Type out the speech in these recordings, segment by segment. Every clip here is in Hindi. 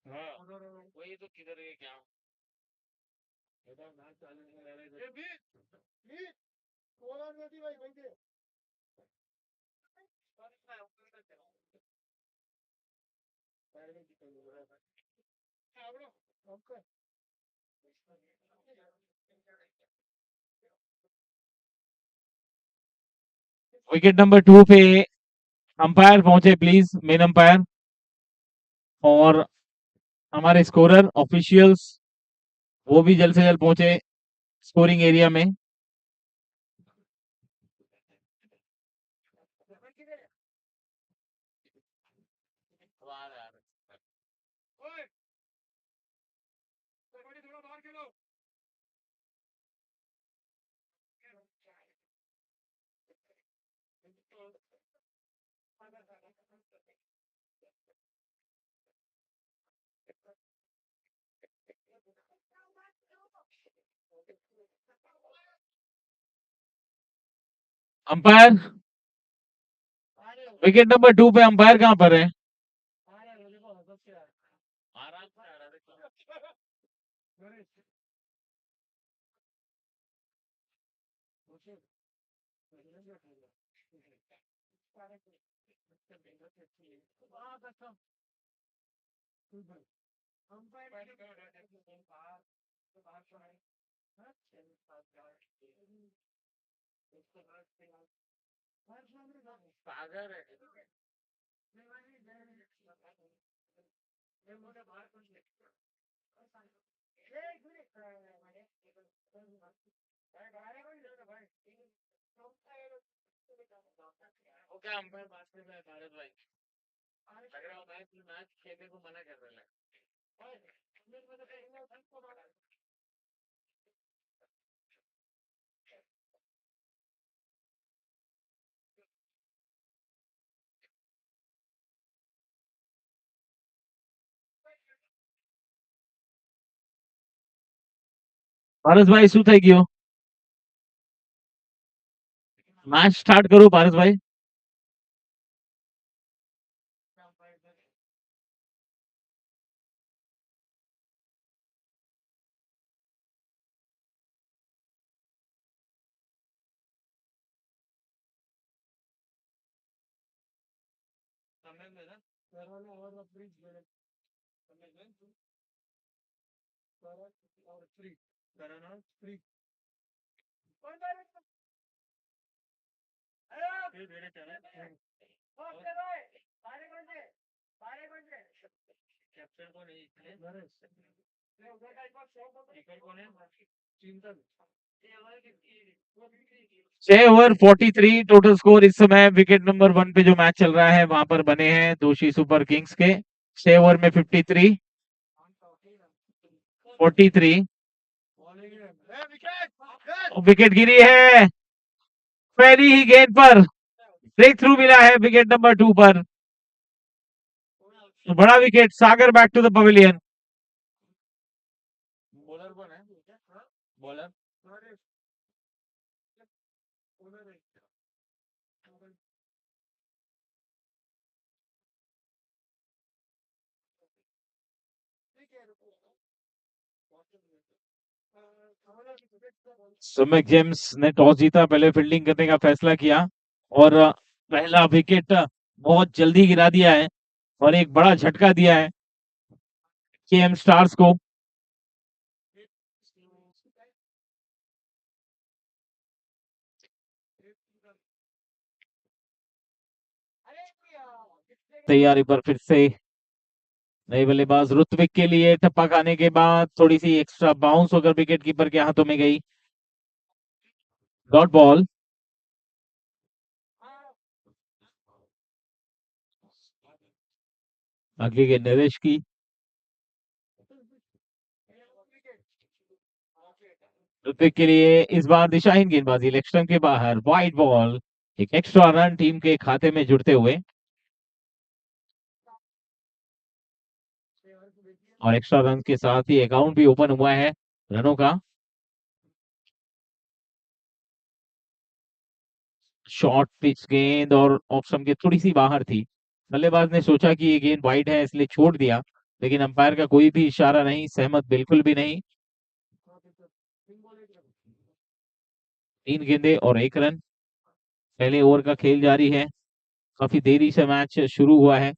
हाँ वही तो किधर है क्या विकेट नंबर 2 पे अंपायर पहुंचे प्लीज, मेन अंपायर और हमारे स्कोरर ऑफिशियल्स वो भी जल्द से जल्द पहुंचे स्कोरिंग एरिया में। अंपायर विकेट नंबर 2 पे अंपायर कहां पर है? क्या अंपायर बात कर रहा है भारत भाई लग रहा है मैच खेलने को मना कर रहा है पारस भाई શું થઈ ગયો? मैच स्टार्ट करो पारस भाई। कैप्टन को नहीं कीपर कौन है 6 ओवर 43 टोटल स्कोर इस समय विकेट नंबर 1 पे जो मैच चल रहा है वहां पर बने हैं दोषी सुपर किंग्स के 6 ओवर में 43 विकेट गिरी है पहली ही गेंद पर ब्रेक थ्रू मिला है विकेट नंबर 2 पर। तो बड़ा wicket Sagar back to the pavilion. Bowler कौन है बॉलर सुमित जेम्स ने टॉस जीता, पहले फील्डिंग करने का फैसला किया और पहला विकेट बहुत जल्दी गिरा दिया है और एक बड़ा झटका दिया है केएम स्टार्स को। तैयारी पर फिर से नए बल्लेबाज ऋत्विक के लिए टप्पा खाने के बाद थोड़ी सी एक्स्ट्रा बाउंस होकर विकेट कीपर के हाथों में गई। Dot ball. आगे के नरेश की ऋत्विक के लिए इस बार दिशाहीन गेंदबाजी लेग स्टंप के बाहर वाइड बॉल। एक एक्स्ट्रा रन टीम के खाते में जुड़ते हुए और एक्स्ट्रा रन के साथ ही अकाउंट भी ओपन हुआ है रनों का। शॉर्ट पिच गेंद और ऑप्शन के थोड़ी सी बाहर थी, बल्लेबाज ने सोचा कि ये गेंद वाइड है इसलिए छोड़ दिया, लेकिन अंपायर का कोई भी इशारा नहीं, सहमत बिल्कुल भी नहीं। 3 गेंदें और 1 रन। पहले ओवर का खेल जारी है, काफी देरी से मैच शुरू हुआ है।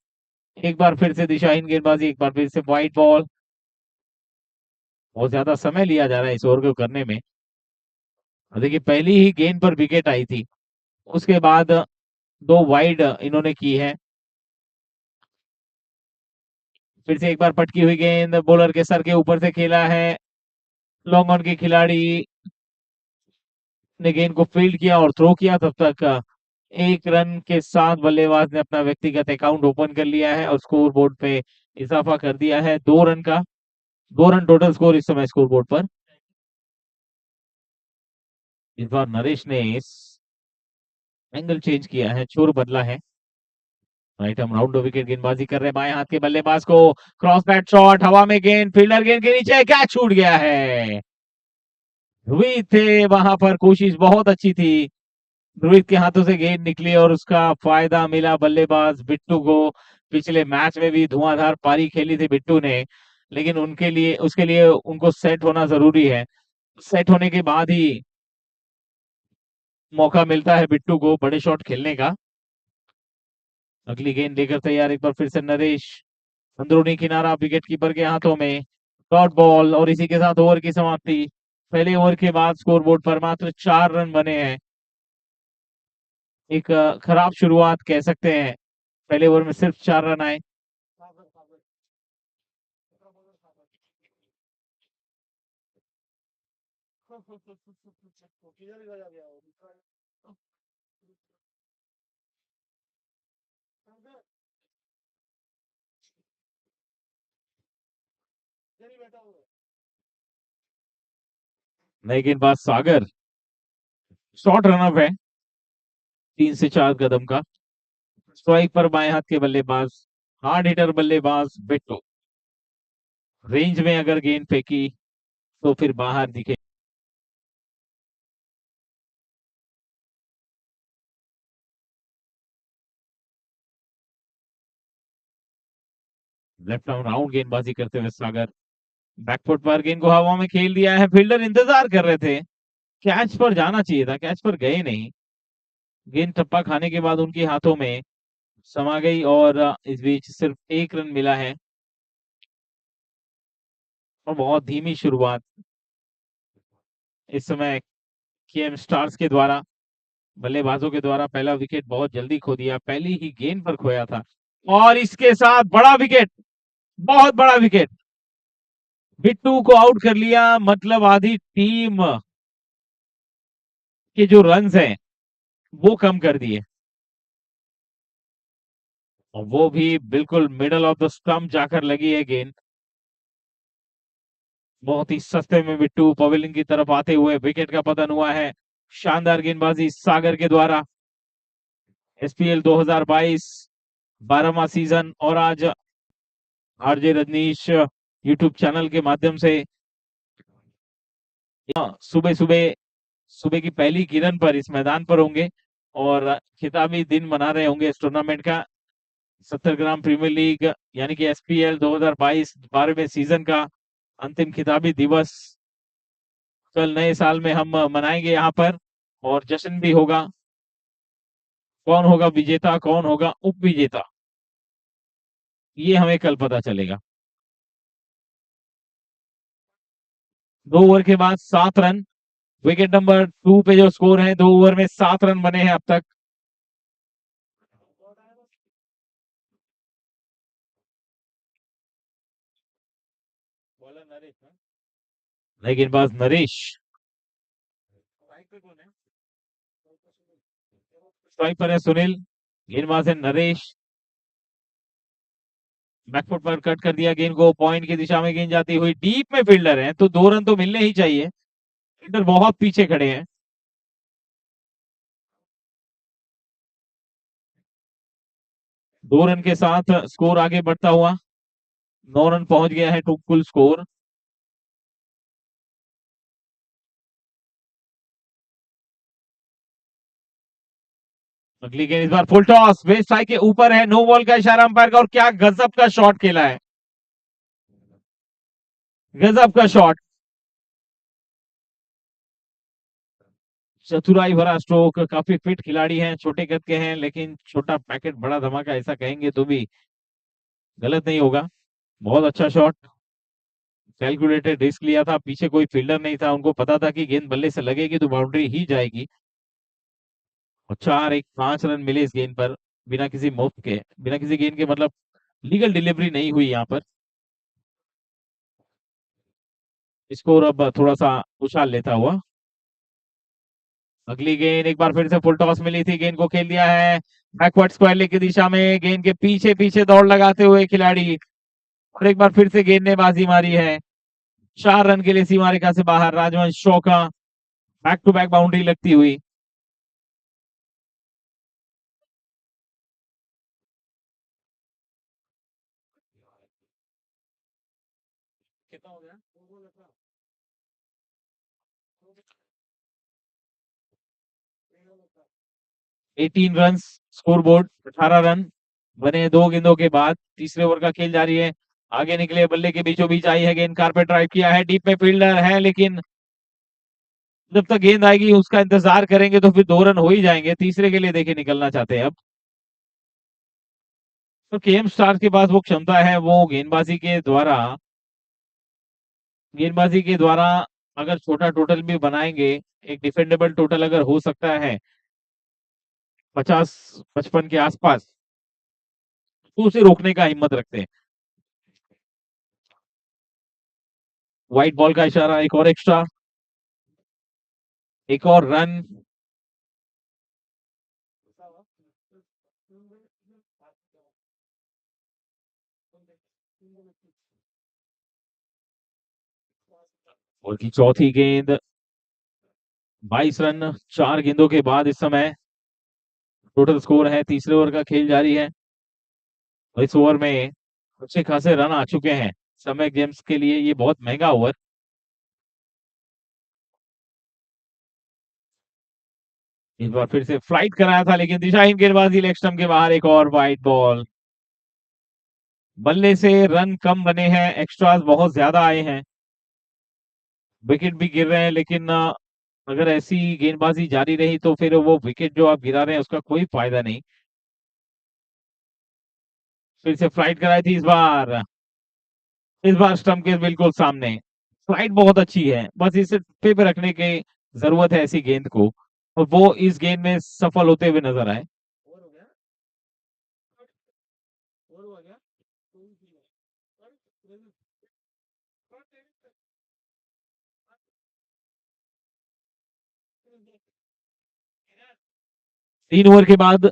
एक बार फिर से दिशाहीन गेंदबाजी, एक बार फिर से वाइड बॉल। बहुत ज्यादा समय लिया जा रहा है इस ओवर को करने में। देखिए पहली ही गेंद पर विकेट आई थी, उसके बाद 2 वाइड इन्होंने की है। फिर से एक बार पटकी हुई गेंद बॉलर के सर के ऊपर से खेला है। लॉन्ग ऑन के खिलाड़ी ने गेंद को फील्ड किया और थ्रो किया। तब तक 1 रन के साथ बल्लेबाज ने अपना व्यक्तिगत अकाउंट ओपन कर लिया है और स्कोर बोर्ड पे इजाफा कर दिया है 2 रन का। 2 रन टोटल स्कोर इस समय स्कोर बोर्ड पर। इस बार नरेश ने इस एंगल चेंज किया है, छोर बदला है। राइट हम राउंड विकेट गेंदबाजी कर रहे हैं बाएं हाथ के बल्लेबाज को। क्रॉस बैट शॉट, हवा में गेंद, फील्डर गेंद के नीचे, कैच छूट गया है। रोहित थे वहां पर, कोशिश बहुत अच्छी थी। रोहित के हाथों से गेंद निकली और उसका फायदा मिला बल्लेबाज बिट्टू को। पिछले मैच में भी धुआंधार पारी खेली थी बिट्टू ने, लेकिन उनके लिए उसके लिए उनको सेट होना जरूरी है। सेट होने के बाद ही मौका मिलता है बिट्टू को बड़े शॉट खेलने का। अगली गेंद लेकर तैयार एक बार फिर से नरेश। अंदरूनी किनारा विकेट कीपर के हाथों में। डॉट बॉल और इसी के साथ ओवर की समाप्ति। पहले ओवर के बाद स्कोरबोर्ड पर मात्र 4 रन बने हैं। एक खराब शुरुआत कह सकते हैं, पहले ओवर में सिर्फ 4 रन आए। नए गेंदबाज सागर, शॉर्ट रनअप है 3 से 4 कदम का। स्ट्राइक पर बाएं हाथ के बल्लेबाज, हार्ड हिटर बल्लेबाज बिट्टू। रेंज में अगर गेंद फेंकी तो फिर बाहर दिखे। लेफ्ट आर्म राउंड गेंदबाजी करते हुए सागर। बैकफुट पर गेंद को हवा में खेल दिया है, फील्डर इंतजार कर रहे थे। कैच पर जाना चाहिए था, कैच पर गए नहीं। गेंद टप्पा खाने के बाद उनके हाथों में समा गई और इस बीच सिर्फ 1 रन मिला है। और बहुत धीमी शुरुआत इस समय केएम स्टार्स के द्वारा, बल्लेबाजों के द्वारा पहला विकेट बहुत जल्दी खो दिया, पहली ही गेंद पर खोया था। और इसके साथ बड़ा विकेट, बहुत बड़ा विकेट, बिट्टू को आउट कर लिया। मतलब आधी टीम के जो रन्स हैं वो कम कर दिए, और वो भी बिल्कुल मिडल ऑफ द स्टंप जाकर लगी है गेंद। बहुत ही सस्ते में बिट्टू पवेलियन की तरफ आते हुए विकेट का पतन हुआ है। शानदार गेंदबाजी सागर के द्वारा। एसपीएल 2022 12वां सीजन, और आज आरजे रजनीश यूट्यूब चैनल के माध्यम से सुबह सुबह सुबह की पहली किरण पर इस मैदान पर होंगे और खिताबी दिन मना रहे होंगे इस टूर्नामेंट का। 70 ग्राम प्रीमियर लीग यानी कि एसपीएल 2022 12वें सीजन का अंतिम खिताबी दिवस कल नए साल में हम मनाएंगे यहाँ पर, और जश्न भी होगा। कौन होगा विजेता, कौन होगा उप विजेता, ये हमें कल पता चलेगा। 2 ओवर के बाद 7 रन, विकेट नंबर 2 पे जो स्कोर है, 2 ओवर में 7 रन बने हैं अब तक। नए गेंदबाज नरेश, स्ट्राइक पर है सुनील, गेंदबाज है नरेश। बैकफुट पर कट कर दिया गेंद को, पॉइंट की दिशा में गेंद जाती हुई, डीप में फील्डर है तो 2 रन तो मिलने ही चाहिए। फील्डर बहुत पीछे खड़े हैं। 2 रन के साथ स्कोर आगे बढ़ता हुआ 9 रन पहुंच गया है कुल स्कोर। अगली गेंद इस बार फुल टॉस, वेस्ट स्ट्राइक के ऊपर है, नो बॉल का इशारा अंपायर का, और क्या गजब का शॉट खेला है, गजब का शॉट, चतुराई भरा स्ट्रोक। काफी फिट खिलाड़ी हैं, छोटे कद के हैं, लेकिन छोटा पैकेट बड़ा धमाका ऐसा कहेंगे तो भी गलत नहीं होगा। बहुत अच्छा शॉट, कैलकुलेटेड रिस्क लिया था, पीछे कोई फील्डर नहीं था, उनको पता था कि गेंद बल्ले से लगेगी तो बाउंड्री ही जाएगी। और 4 एक 5 रन मिले इस गेंद पर, बिना किसी मुफ्त के, बिना किसी गेंद के, मतलब लीगल डिलीवरी नहीं हुई यहाँ पर। स्कोर अब थोड़ा सा उछाल लेता हुआ। अगली गेंद एक बार फिर से फुल टॉस मिली थी, गेंद को खेल दिया है बैकवर्ड स्क्वायर लेग की दिशा में, गेंद के पीछे पीछे दौड़ लगाते हुए खिलाड़ी, और एक बार फिर से गेंद ने बाजी मारी है। 4 रन के लिए सीमा रेखा से बाहर, राजवंश चौका, बैक टू बैक बाउंड्री लगती हुई। कितना हो गया? 18 रन स्कोर बोर्ड, 18 रन बने 2 गेंदों के बाद। तीसरे ओवर का खेल जारी है, आगे निकले, बल्ले के बीचों बीच आई है गेंद, कारपेट ड्राइव किया है, डीप में फील्डर है, लेकिन जब तक गेंद आएगी उसका इंतजार करेंगे तो फिर 2 रन हो ही जाएंगे। तीसरे के लिए देखिए निकलना चाहते हैं अब। तो केएम स्टार के पास वो क्षमता है, वो गेंदबाजी के द्वारा अगर छोटा टोटल भी बनाएंगे, एक डिफेंडेबल टोटल अगर हो सकता है 50-55 के आसपास, तो उसे रोकने का हिम्मत रखते हैं। व्हाइट बॉल का इशारा, एक और एक्स्ट्रा, एक और रन। और की चौथी गेंद, 22 रन 4 गेंदों के बाद इस समय टोटल स्कोर है। तीसरे ओवर का खेल जारी है, और इस ओवर में अच्छे खासे रन आ चुके हैं। समय गेम्स के लिए ये बहुत महंगा ओवर। इस बार फिर से फ्लाइट कराया था, लेकिन दिशाहीन गेंदबाजी, लेग स्टंप के बाहर, एक और वाइड बॉल। बल्ले से रन कम बने हैं, एक्स्ट्रास बहुत ज्यादा आए हैं, विकेट भी गिर रहे हैं, लेकिन अगर ऐसी गेंदबाजी जारी रही तो फिर वो विकेट जो आप गिरा रहे हैं उसका कोई फायदा नहीं। फिर से फ्लाइट कराई थी इस बार स्टंप के बिल्कुल सामने। फ्लाइट बहुत अच्छी है, बस इसे पे रखने की जरूरत है ऐसी गेंद को, और वो इस गेंद में सफल होते हुए नजर आए। 3 ओवर के बाद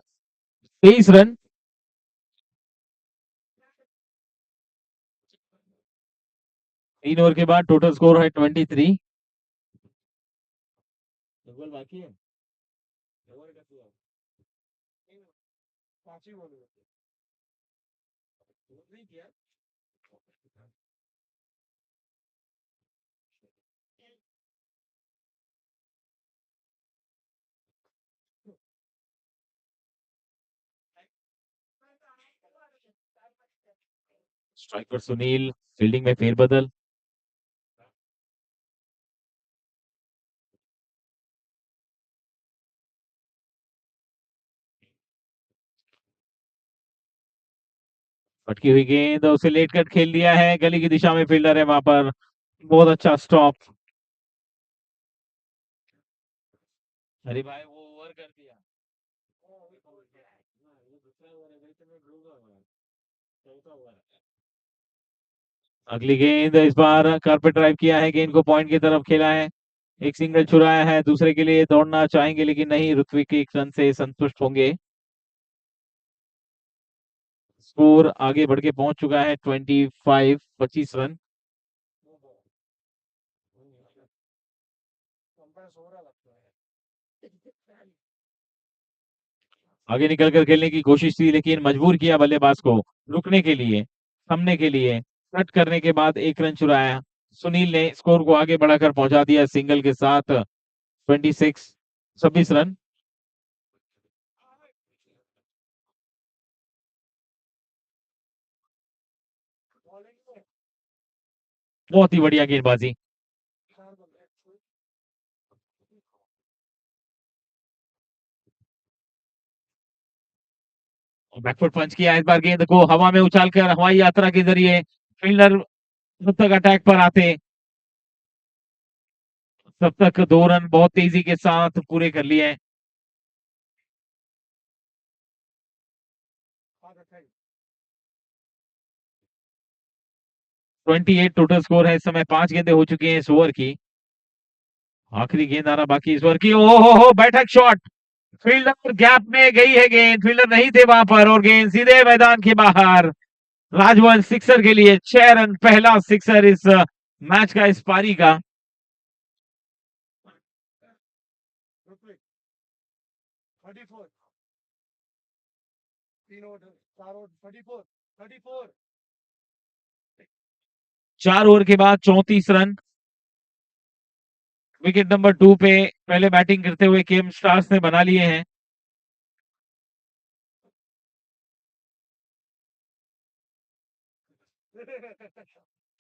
23 रन। 3 ओवर के बाद टोटल स्कोर है 23। बाकी है, स्ट्राइकर सुनील, फील्डिंग में फेरबदल। भटकी हुई गेंद, उसे लेट कट खेल दिया है, गली की दिशा में फील्डर है वहां पर, बहुत अच्छा स्टॉप। अरे भाई वो ओवर कर दिया। अगली गेंद इस बार कारपेट ड्राइव किया है, गेंद को पॉइंट की तरफ खेला है, एक सिंगल छुड़ाया है, दूसरे के लिए दौड़ना चाहेंगे लेकिन नहीं, ऋत्विक के 1 रन से संतुष्ट होंगे। स्कोर आगे बढ़ के पहुंच चुका है 25 आगे निकल कर खेलने की कोशिश थी, लेकिन मजबूर किया बल्लेबाज को रुकने के लिए, थमने के लिए। कट करने के बाद 1 रन चुराया, सुनील ने स्कोर को आगे बढ़ाकर पहुंचा दिया सिंगल के साथ। 26 रन। बहुत ही बढ़िया गेंदबाजी। बैकफुट पंच किया इस बार, गेंद को हवा में उछालकर हवाई यात्रा के जरिए फील्डर जब तक अटैक पर आते तब तक 2 रन बहुत तेजी के साथ पूरे कर लिए हैं। 28 टोटल स्कोर है इस समय, 5 गेंदें हो चुकी हैं इस ओवर की। आखिरी गेंद आना बाकी इस ओवर की। ओ हो बैठक शॉट, फील्डर गैप में गई है गेंद, फील्डर नहीं थे वहां पर और गेंद सीधे मैदान के बाहर। राजवंश सिक्सर के लिए 6 रन, पहला सिक्सर इस मैच का, इस पारी का। चार ओवर के बाद 34 रन। विकेट नंबर 2 पे पहले बैटिंग करते हुए केएम स्टार्स ने बना लिए हैं।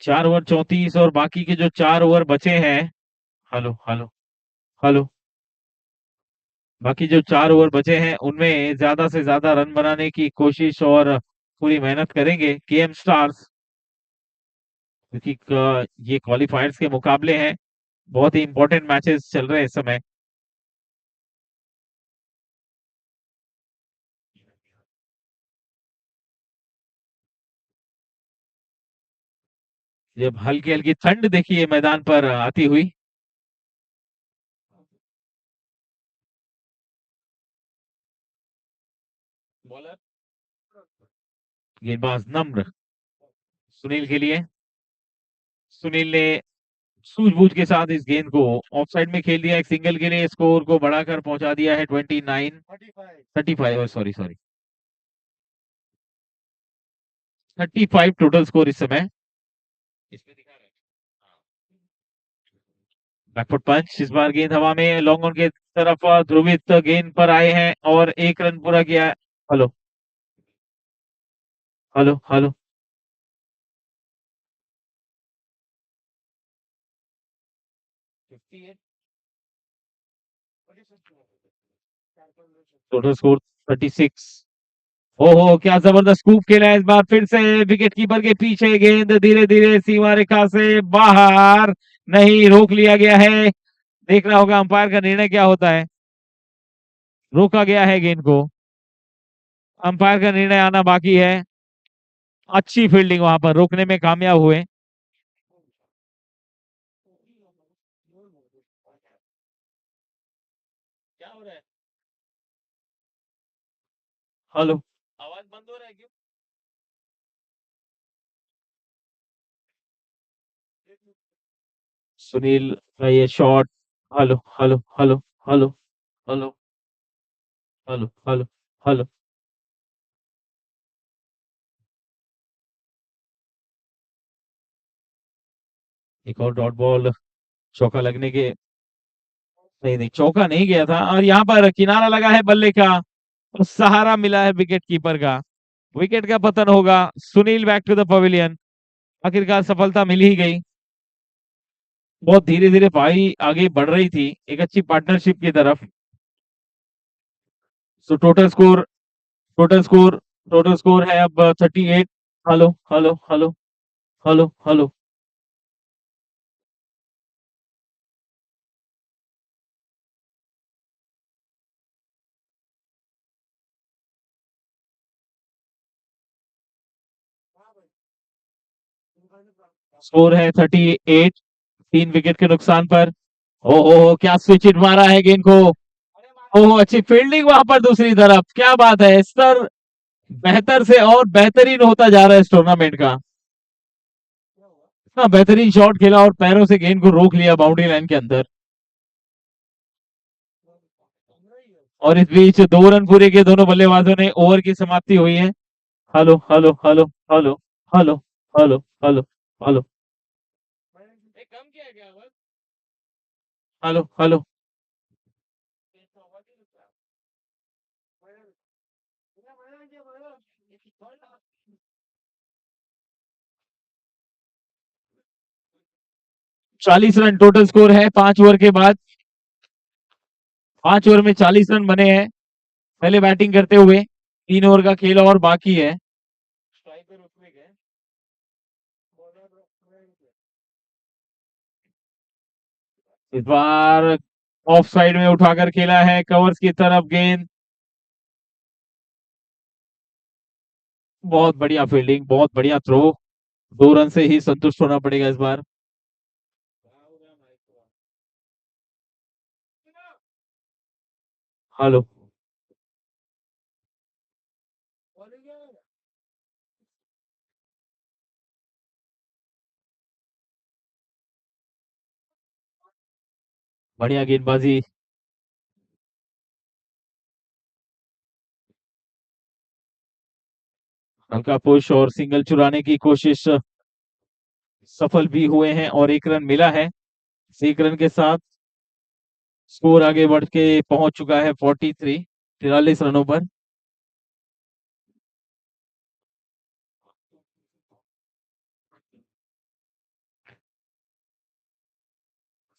चार ओवर 34 और बाकी के जो 4 ओवर बचे हैं, हेलो हेलो हेलो, बाकी जो 4 ओवर बचे हैं उनमें ज्यादा से ज्यादा रन बनाने की कोशिश और पूरी मेहनत करेंगे केएम स्टार्स, क्योंकि ये क्वालिफायर्स के मुकाबले हैं, बहुत ही इंपॉर्टेंट मैचेस चल रहे हैं इस समय। जब हल्की हल्की ठंड देखिए मैदान पर आती हुई। बॉलर गेंदबाज नम्र सुनील के लिए। सुनील ने सूझबूझ के साथ इस गेंद को ऑफ साइड में खेल दिया, एक सिंगल के लिए स्कोर को बढ़ाकर पहुंचा दिया है 35 सॉरी सॉरी 35 टोटल स्कोर इस समय। इसमें दिखा रहा है बैकफुट पंच, इस बार गेंद हवा में लॉन्ग ऑन की तरफ ध्रुवित गेंद पर आए हैं और 1 रन पूरा किया है। Hello hello hello, total score 36। ओहो क्या जबरदस्त स्कूप खेला है इस बार, फिर से विकेट कीपर के पीछे गेंद धीरे धीरे सीमा रेखा से बाहर, नहीं रोक लिया गया है। देखना होगा अंपायर का निर्णय क्या होता है। रोका गया है गेंद को, अंपायर का निर्णय आना बाकी है। अच्छी फील्डिंग वहां पर, रोकने में कामयाब हुए। क्या हो रहा है, हेलो, आवाज बंद हो रहा है क्यों? सुनील का ये shot, hello hello hello hello hello hello hello hello, एक और डॉट बॉल, चौका लगने के, नहीं नहीं चौका नहीं गया था, और यहाँ पर किनारा लगा है बल्ले का और सहारा मिला है विकेट कीपर का। विकेट का पतन होगा, Sunil back to the pavilion. आखिरकार सफलता मिल ही गई। बहुत धीरे धीरे पारी आगे बढ़ रही थी एक अच्छी पार्टनरशिप की तरफ। So total score total score है अब 38। Hello hello hello hello hello, score है 38, 3 विकेट के नुकसान पर। ओहो क्या स्विच हिट मारा है गेंद को। ओहो अच्छी फील्डिंग वहां पर दूसरी तरफ, क्या बात है, स्तर बेहतर से और बेहतरीन होता जा रहा है इस टूर्नामेंट का। इतना बेहतरीन शॉट खेला और पैरों से गेंद को रोक लिया बाउंड्री लाइन के अंदर। और इस बीच 2 रन पूरे किए दोनों बल्लेबाजों ने, ओवर की समाप्ति हुई है। Hello hello hello hello hello hello hello hello, कम किया गया बस, hello hello, 40 run total score है 5 ओवर के बाद। 5 ओवर में 40 रन बने हैं पहले बैटिंग करते हुए। 3 ओवर का खेल और बाकी है। इस बार ऑफ साइड में उठाकर खेला है कवर्स की तरफ गेंद। बहुत बढ़िया फील्डिंग, बहुत बढ़िया थ्रो। 2 रन से ही संतुष्ट होना पड़ेगा इस बार। हेलो। बढ़िया गेंदबाजी। हल्का पुश और सिंगल चुराने की कोशिश सफल भी हुए हैं और 1 रन मिला है। 1 रन के साथ स्कोर आगे बढ़ के पहुंच चुका है 43 रनों पर।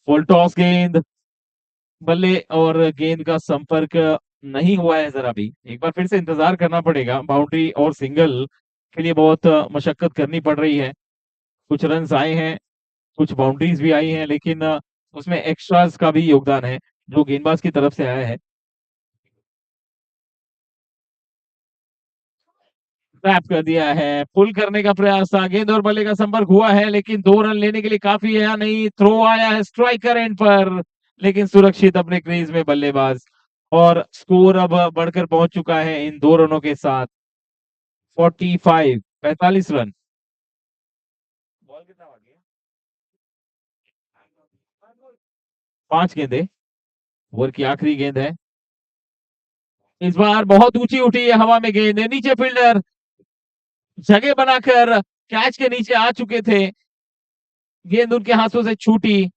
फुल टॉस गेंद बल्ले और गेंद का संपर्क नहीं हुआ है जरा भी। एक बार फिर से इंतजार करना पड़ेगा। बाउंड्री और सिंगल के लिए बहुत मशक्कत करनी पड़ रही है। कुछ रन्स आए हैं, कुछ बाउंड्रीज भी आई हैं, लेकिन उसमें एक्स्ट्रास का भी योगदान है जो गेंदबाज की तरफ से आया है। ट्रैप कर दिया है, पुल करने का प्रयास था, गेंद और बल्ले का संपर्क हुआ है लेकिन 2 रन लेने के लिए काफी है या नहीं। थ्रो आया है स्ट्राइकर एंड पर, लेकिन सुरक्षित अपने क्रीज में बल्लेबाज। और स्कोर अब बढ़कर पहुंच चुका है इन 2 रनों के साथ 45 रन। बॉल कितना बाकी है? 5 गेंदें। ओवर की आखिरी गेंद है। इस बार बहुत ऊंची उठी है हवा में गेंद, नीचे फील्डर जगह बनाकर कैच के नीचे आ चुके थे। गेंद उनके हाथों से छूटी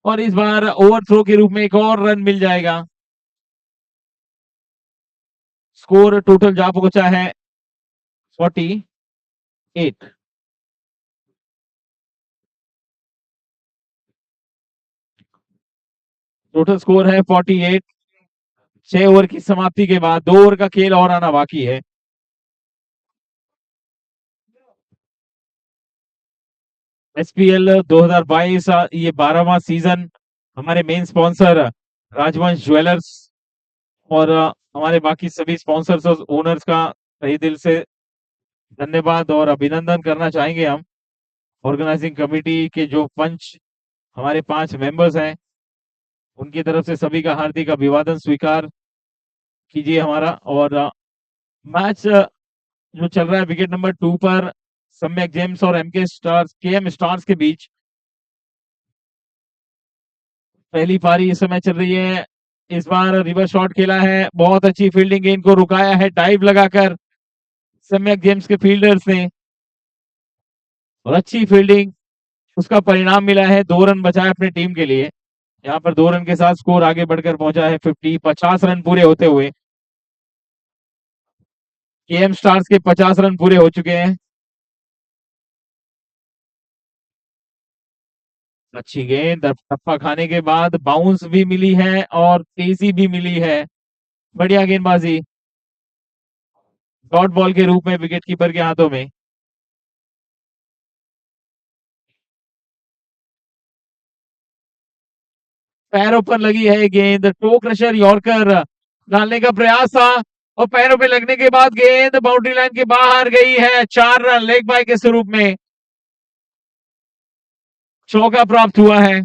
और इस बार ओवरथ्रो के रूप में एक और रन मिल जाएगा। स्कोर टोटल जा पहुंचा है 48। टोटल स्कोर है 48। 6 ओवर की समाप्ति के बाद 2 ओवर का खेल और आना बाकी है। एसपीएल 2022 ये 12वां सीजन। हमारे मेन स्पॉन्सर राजवंश ज्वेलर्स और हमारे बाकी सभी स्पॉन्सर्स और ओनर्स का तहे दिल से धन्यवाद और अभिनंदन करना चाहेंगे हम। ऑर्गेनाइजिंग कमेटी के जो पंच हमारे 5 मेंबर्स हैं, उनकी तरफ से सभी का हार्दिक अभिवादन स्वीकार कीजिए हमारा। और मैच जो चल रहा है विकेट नंबर 2 पर सम्यक जेम्स और केएम स्टार्स के बीच। पहली पारी इस समय चल रही है। इस बार रिवर्स शॉट खेला है, बहुत अच्छी फील्डिंग, गेंद को रुकाया है डाइव लगाकर सम्यक जेम्स के फील्डर्स ने, और अच्छी फील्डिंग उसका परिणाम मिला है। 2 रन बचाए अपनी टीम के लिए। यहाँ पर 2 रन के साथ स्कोर आगे बढ़कर पहुंचा है 50 रन पूरे होते हुए। केएम स्टार्स के 50 रन पूरे हो चुके हैं। अच्छी गेंद, टप्पा खाने के बाद बाउंस भी मिली है और तेजी भी मिली है। बढ़िया गेंदबाजी डॉट बॉल के रूप में विकेट कीपर के हाथों में। पैरों पर लगी है गेंद, टो क्रशर यॉर्कर डालने का प्रयास था और पैरों पे लगने के बाद गेंद बाउंड्री लाइन के बाहर गई है। 4 रन लेग बाय के स्वरूप में चौका प्राप्त हुआ है।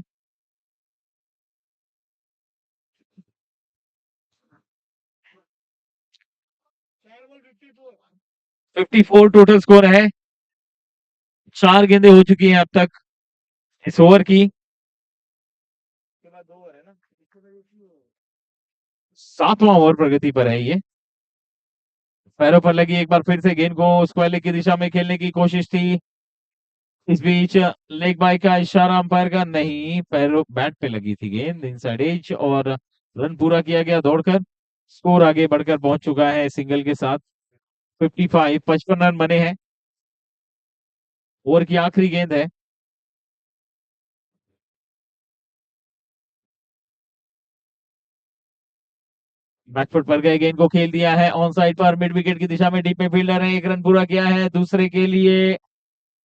54 टोटल स्कोर है। 4 गेंदें हो चुकी हैं अब तक इस ओवर की। 7वां ओवर प्रगति पर है ये। पैरों पर लगी, एक बार फिर से गेंद को स्क्वायर लेग की दिशा में खेलने की कोशिश थी। इस बीच लेग बाय का इशारा अंपायर का नहीं, पैरों बैट पे लगी थी गेंद इनसाइड एज और रन पूरा किया गया दौड़कर। स्कोर आगे बढ़कर पहुंच चुका है सिंगल के साथ 55 रन बने हैं। ओवर की आखिरी गेंद है। बैकफुट पर गए, गेंद को खेल दिया है ऑन साइड पर, मिड विकेट की दिशा में, डीप में फील्डर है, 1 रन पूरा किया है, दूसरे के लिए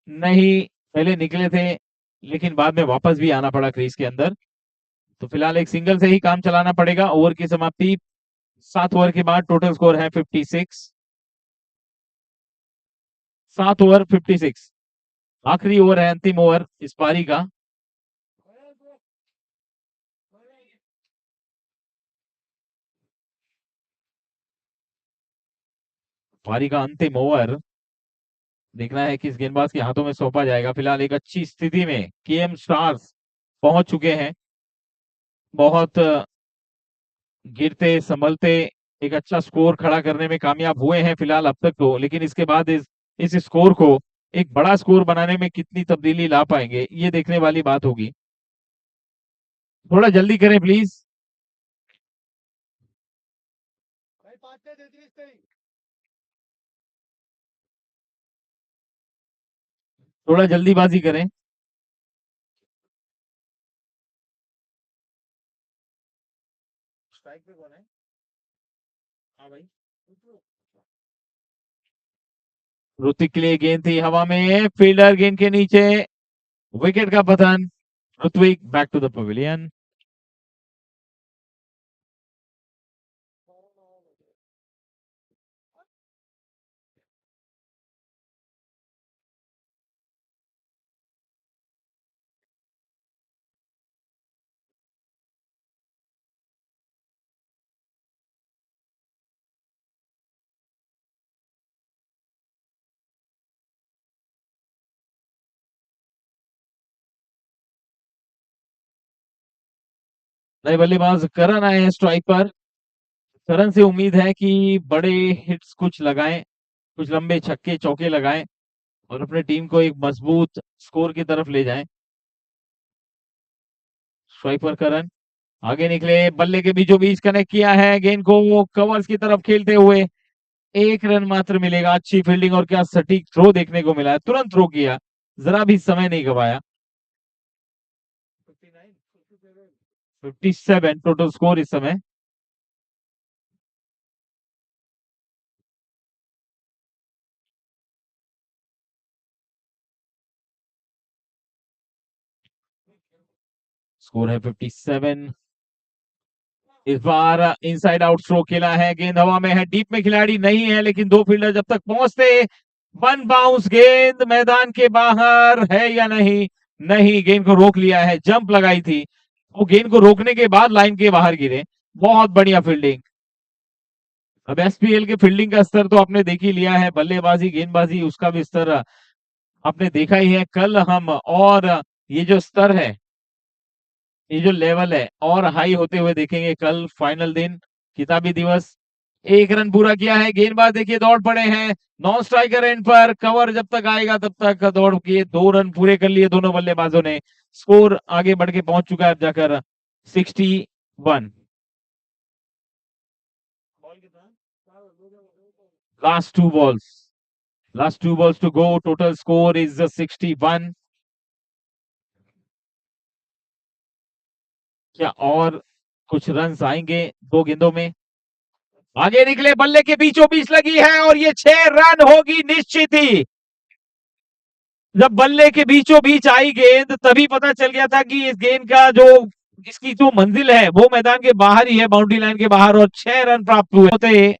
नहीं, पहले निकले थे लेकिन बाद में वापस भी आना पड़ा क्रीज के अंदर। तो फिलहाल एक सिंगल से ही काम चलाना पड़ेगा। ओवर की समाप्ति 7 ओवर के बाद, टोटल स्कोर है 56। 7 ओवर 56, आखिरी ओवर है, अंतिम ओवर इस पारी का। पारी का अंतिम ओवर देखना है किस गेंदबाज के हाथों में सौंपा जाएगा। फिलहाल एक अच्छी स्थिति में केएम स्टार्स पहुंच चुके हैं, बहुत गिरते संभलते एक अच्छा स्कोर खड़ा करने में कामयाब हुए हैं फिलहाल अब तक तो, लेकिन इसके बाद इस स्कोर को एक बड़ा स्कोर बनाने में कितनी तब्दीली ला पाएंगे, ये देखने वाली बात होगी। थोड़ा जल्दी करें प्लीज। थोड़ा जल्दीबाजी करें। स्ट्राइक पे कौन है? हाँ भाई, ऋतिक के लिए गेंद थी हवा में, फील्डर गेंद के नीचे, विकेट का पतन। Ritvik back to the pavilion. नए बल्लेबाज करण आए हैं स्ट्राइक पर। करण से उम्मीद है कि बड़े हिट्स कुछ लगाएं, कुछ लंबे छक्के चौके लगाएं और अपने टीम को एक मजबूत स्कोर की तरफ ले जाएं। स्ट्राइक पर करण आगे निकले, बल्ले के बीचों बीच कनेक्ट किया है, गेंद को वो कवर्स की तरफ खेलते हुए 1 रन मात्र मिलेगा। अच्छी फील्डिंग और क्या सटीक थ्रो देखने को मिला है, तुरंत थ्रो किया, जरा भी समय नहीं गवाया। 57 टोटल स्कोर इस समय। स्कोर है 57। इस बार इनसाइड आउट थ्रो खेला है, गेंद हवा में है, डीप में खिलाड़ी नहीं है, लेकिन 2 फील्डर जब तक पहुंचते, 1 बाउंस, गेंद मैदान के बाहर है या नहीं? नहीं, गेंद को रोक लिया है, जंप लगाई थी, वो गेंद को रोकने के बाद लाइन के बाहर गिरे। बहुत बढ़िया फील्डिंग। अब एसपीएल के फील्डिंग का स्तर तो आपने देख ही लिया है, बल्लेबाजी गेंदबाजी उसका भी स्तर आपने देखा ही है। कल हम और ये जो स्तर है, ये जो लेवल है और हाई होते हुए देखेंगे कल फाइनल दिन, किताबी दिवस। 1 रन पूरा किया है, गेंदबाज देखिए दौड़ पड़े हैं, नॉन स्ट्राइकर एंड पर, कवर जब तक आएगा तब तक दौड़ किए, 2 रन पूरे कर लिए दोनों बल्लेबाजों ने। स्कोर आगे बढ़ के पहुंच चुका है अब जाकर 61। Last 2 balls, last 2 balls to go. Total score is 61. क्या और कुछ रन आएंगे 2 गेंदों में? आगे निकले, बल्ले के बीचों बीच लगी है और ये 6 रन होगी निश्चित ही। जब बल्ले के बीचों बीच आई गेंद तभी पता चल गया था कि इस गेंद का जो इसकी जो मंजिल है वो मैदान के बाहर ही है, बाउंड्री लाइन के बाहर, और 6 रन प्राप्त हुए होते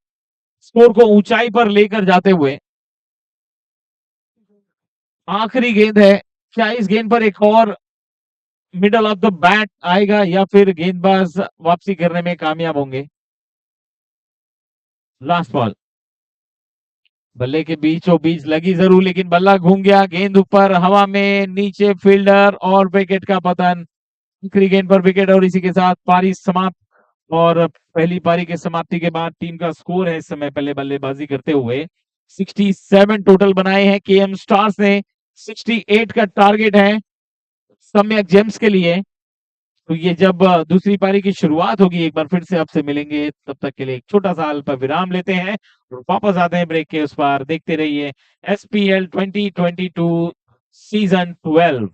स्कोर को ऊंचाई पर लेकर जाते हुए। आखिरी गेंद है, क्या इस गेंद पर एक और मिडल ऑफ द बैट आएगा या फिर गेंदबाज वापसी करने में कामयाब होंगे? लास्ट बॉल, बल्ले के बीचों बीच लगी जरूर, लेकिन बल्ला घूम गया, गेंद ऊपर हवा में, नीचे फील्डर और विकेट का पतन। आखिरी गेंद पर विकेट और इसी के साथ पारी समाप्त। और पहली पारी के समाप्ति के बाद टीम का स्कोर है इस समय पहले बल्लेबाजी करते हुए 67 टोटल बनाए हैं केएम स्टार्स ने। 68 का टारगेट है सम्यक जेम्स के लिए। तो ये जब दूसरी पारी की शुरुआत होगी एक बार फिर से आपसे मिलेंगे, तब तक के लिए एक छोटा सा अल्प विराम लेते हैं और वापस आते हैं ब्रेक के उस पार। देखते रहिए एसपीएल 2022 सीजन 12।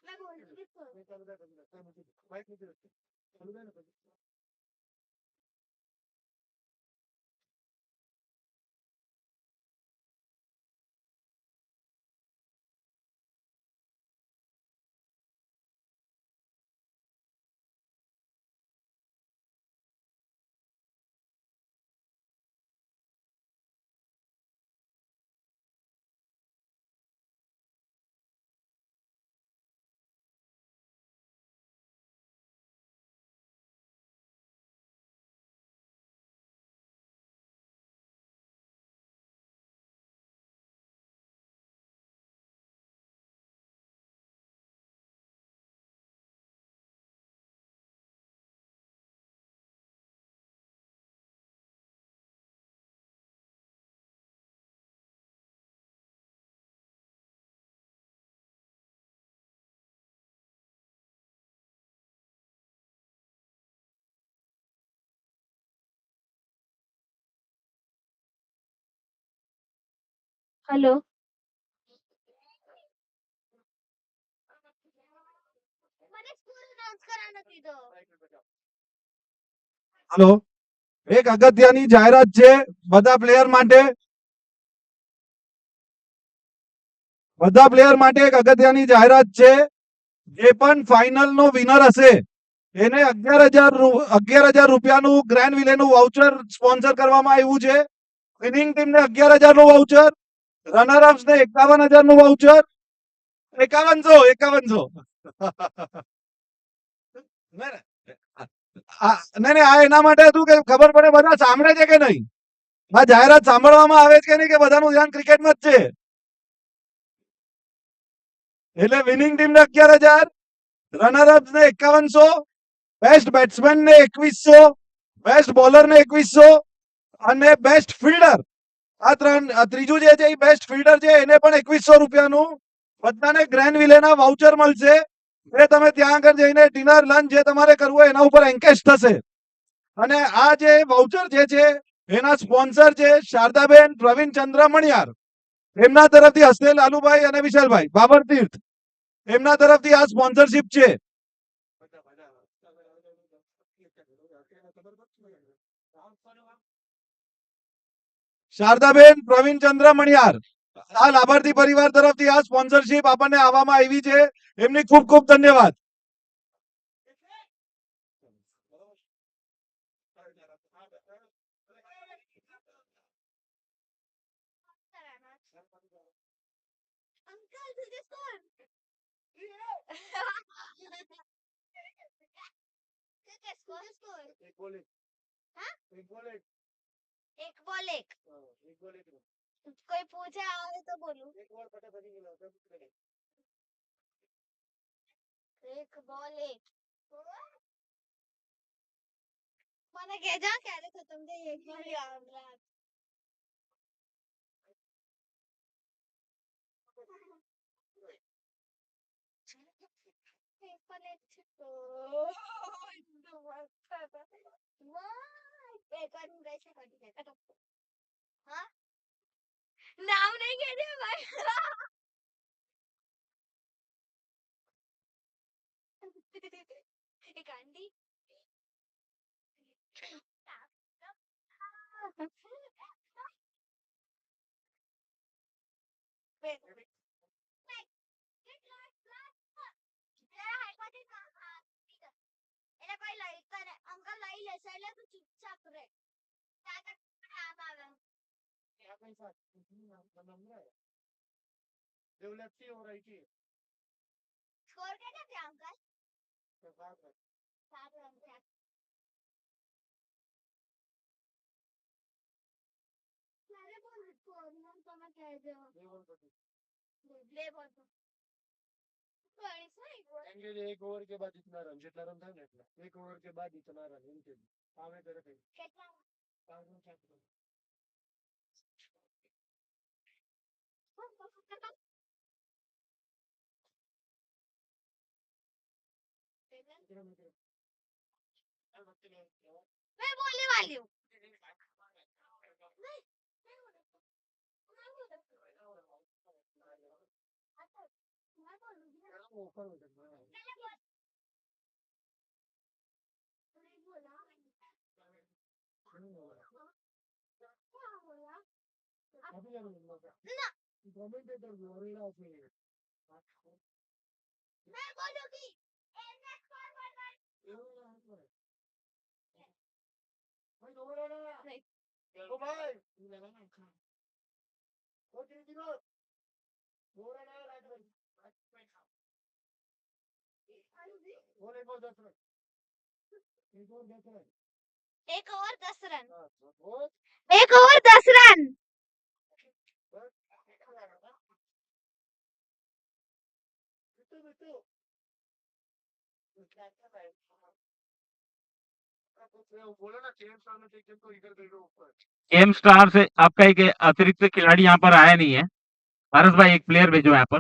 मैं बोल रही हूँ हेलो મને સ્કૂલ અનાઉન્સ કરાવવા નથી દો હલો, એક અગત્યની જાહેરાત છે બધા પ્લેયર માટે. બધા પ્લેયર માટે એક અગત્યની જાહેરાત છે. જે પણ ફાઇનલ નો વિનર હશે એને 11,000 રૂપિયાનું ગ્રેન્ડ વિલેનું વાઉચર સ્પોન્સર કરવામાં આવ્યું છે. વિનિંગ ટીમને 11,000 નું વાઉચર, રનર અપ્સ ને 51,000 નું વાઉચર. 5100. નહીં, આ એના માટે હતું કે ખબર પડે બધા સાંભળે છે કે નહીં. આ જાહેરાત સાંભળવામાં આવે છે કે નહીં, કે બધાનું ધ્યાન ક્રિકેટમાં જ છે. એટલે વિનિંગ ટીમને 11,000, રનર અપ ને 5100, બેસ્ટ બેટ્સમેન ને 2100, બેસ્ટ બોલર ને 2100 અને બેસ્ટ ફિલ્ડર આ ત્રીજું જે છે એ બેસ્ટ ફિલ્ડર છે એને પણ 2100 રૂપિયાનું બધાને ગ્રેન્ડ વિલેના વાઉચર મળશે. એ તમે ત્યાં આગળ જઈને ડિનર લંચ જે તમારે કરવું હોય એના ઉપર એન્કેશ થશે. અને આ જે વાઉચર જે છે એના સ્પોન્સર છે શારદાબેન પ્રવીણચંદ્ર મણિયાર. એમના તરફથી હસ્તે લાલુભાઈ અને વિશાલભાઈ બાબર તીર્થ એમના તરફથી આ સ્પોન્સરશિપ છે. શારદાબેન પ્રવીણચંદ્ર મણિયાર આ લાભાર્થી પરિવાર તરફથી આ સ્પોન્સરશિપ આપણને આવવામાં આવી છે. એમની ખૂબ ખૂબ ધન્યવાદ. અંકલ तुझे स्कोर कितने स्कोर हाँ एक बॉल एक कोई पूछे आवे तो बोलूं एक बॉल एक મને કહેજો ક્યારે ખતમ થઈ એક વાર યાદ રાખ એક પણ એક છે તો એક વાર હું ગઈ છે કરી દે હા નામ નહીં કહેજે ભાઈ એક આંટી એટલે કોઈ લઈ કરે અંકલ લઈ લેશે એટલે તું ચૂપચાપ રહે ત્યાં તક કામ આવે સ્કોર કેટલા થયા અંકલ 7 રન થયા ક્યારે બોલ સ્કોર મને તમે કહેજો 2 બોલ પર एक ओवर के बाद इतना रन जितना रन था ना एक ओवर के बाद इतना रन इनके आवे तेरे पे કેટલા 5 रन 7 रन मैं बोलने वाली हूँ मैं बोलूंगी ना मैं बोलूंगी next forward एक ओवर 10 रन एक ओवर 10 रन गेम स्टार से आपका एक अतिरिक्त खिलाड़ी यहाँ पर आया नहीं है। पारस भाई एक प्लेयर भेजो यहाँ पर।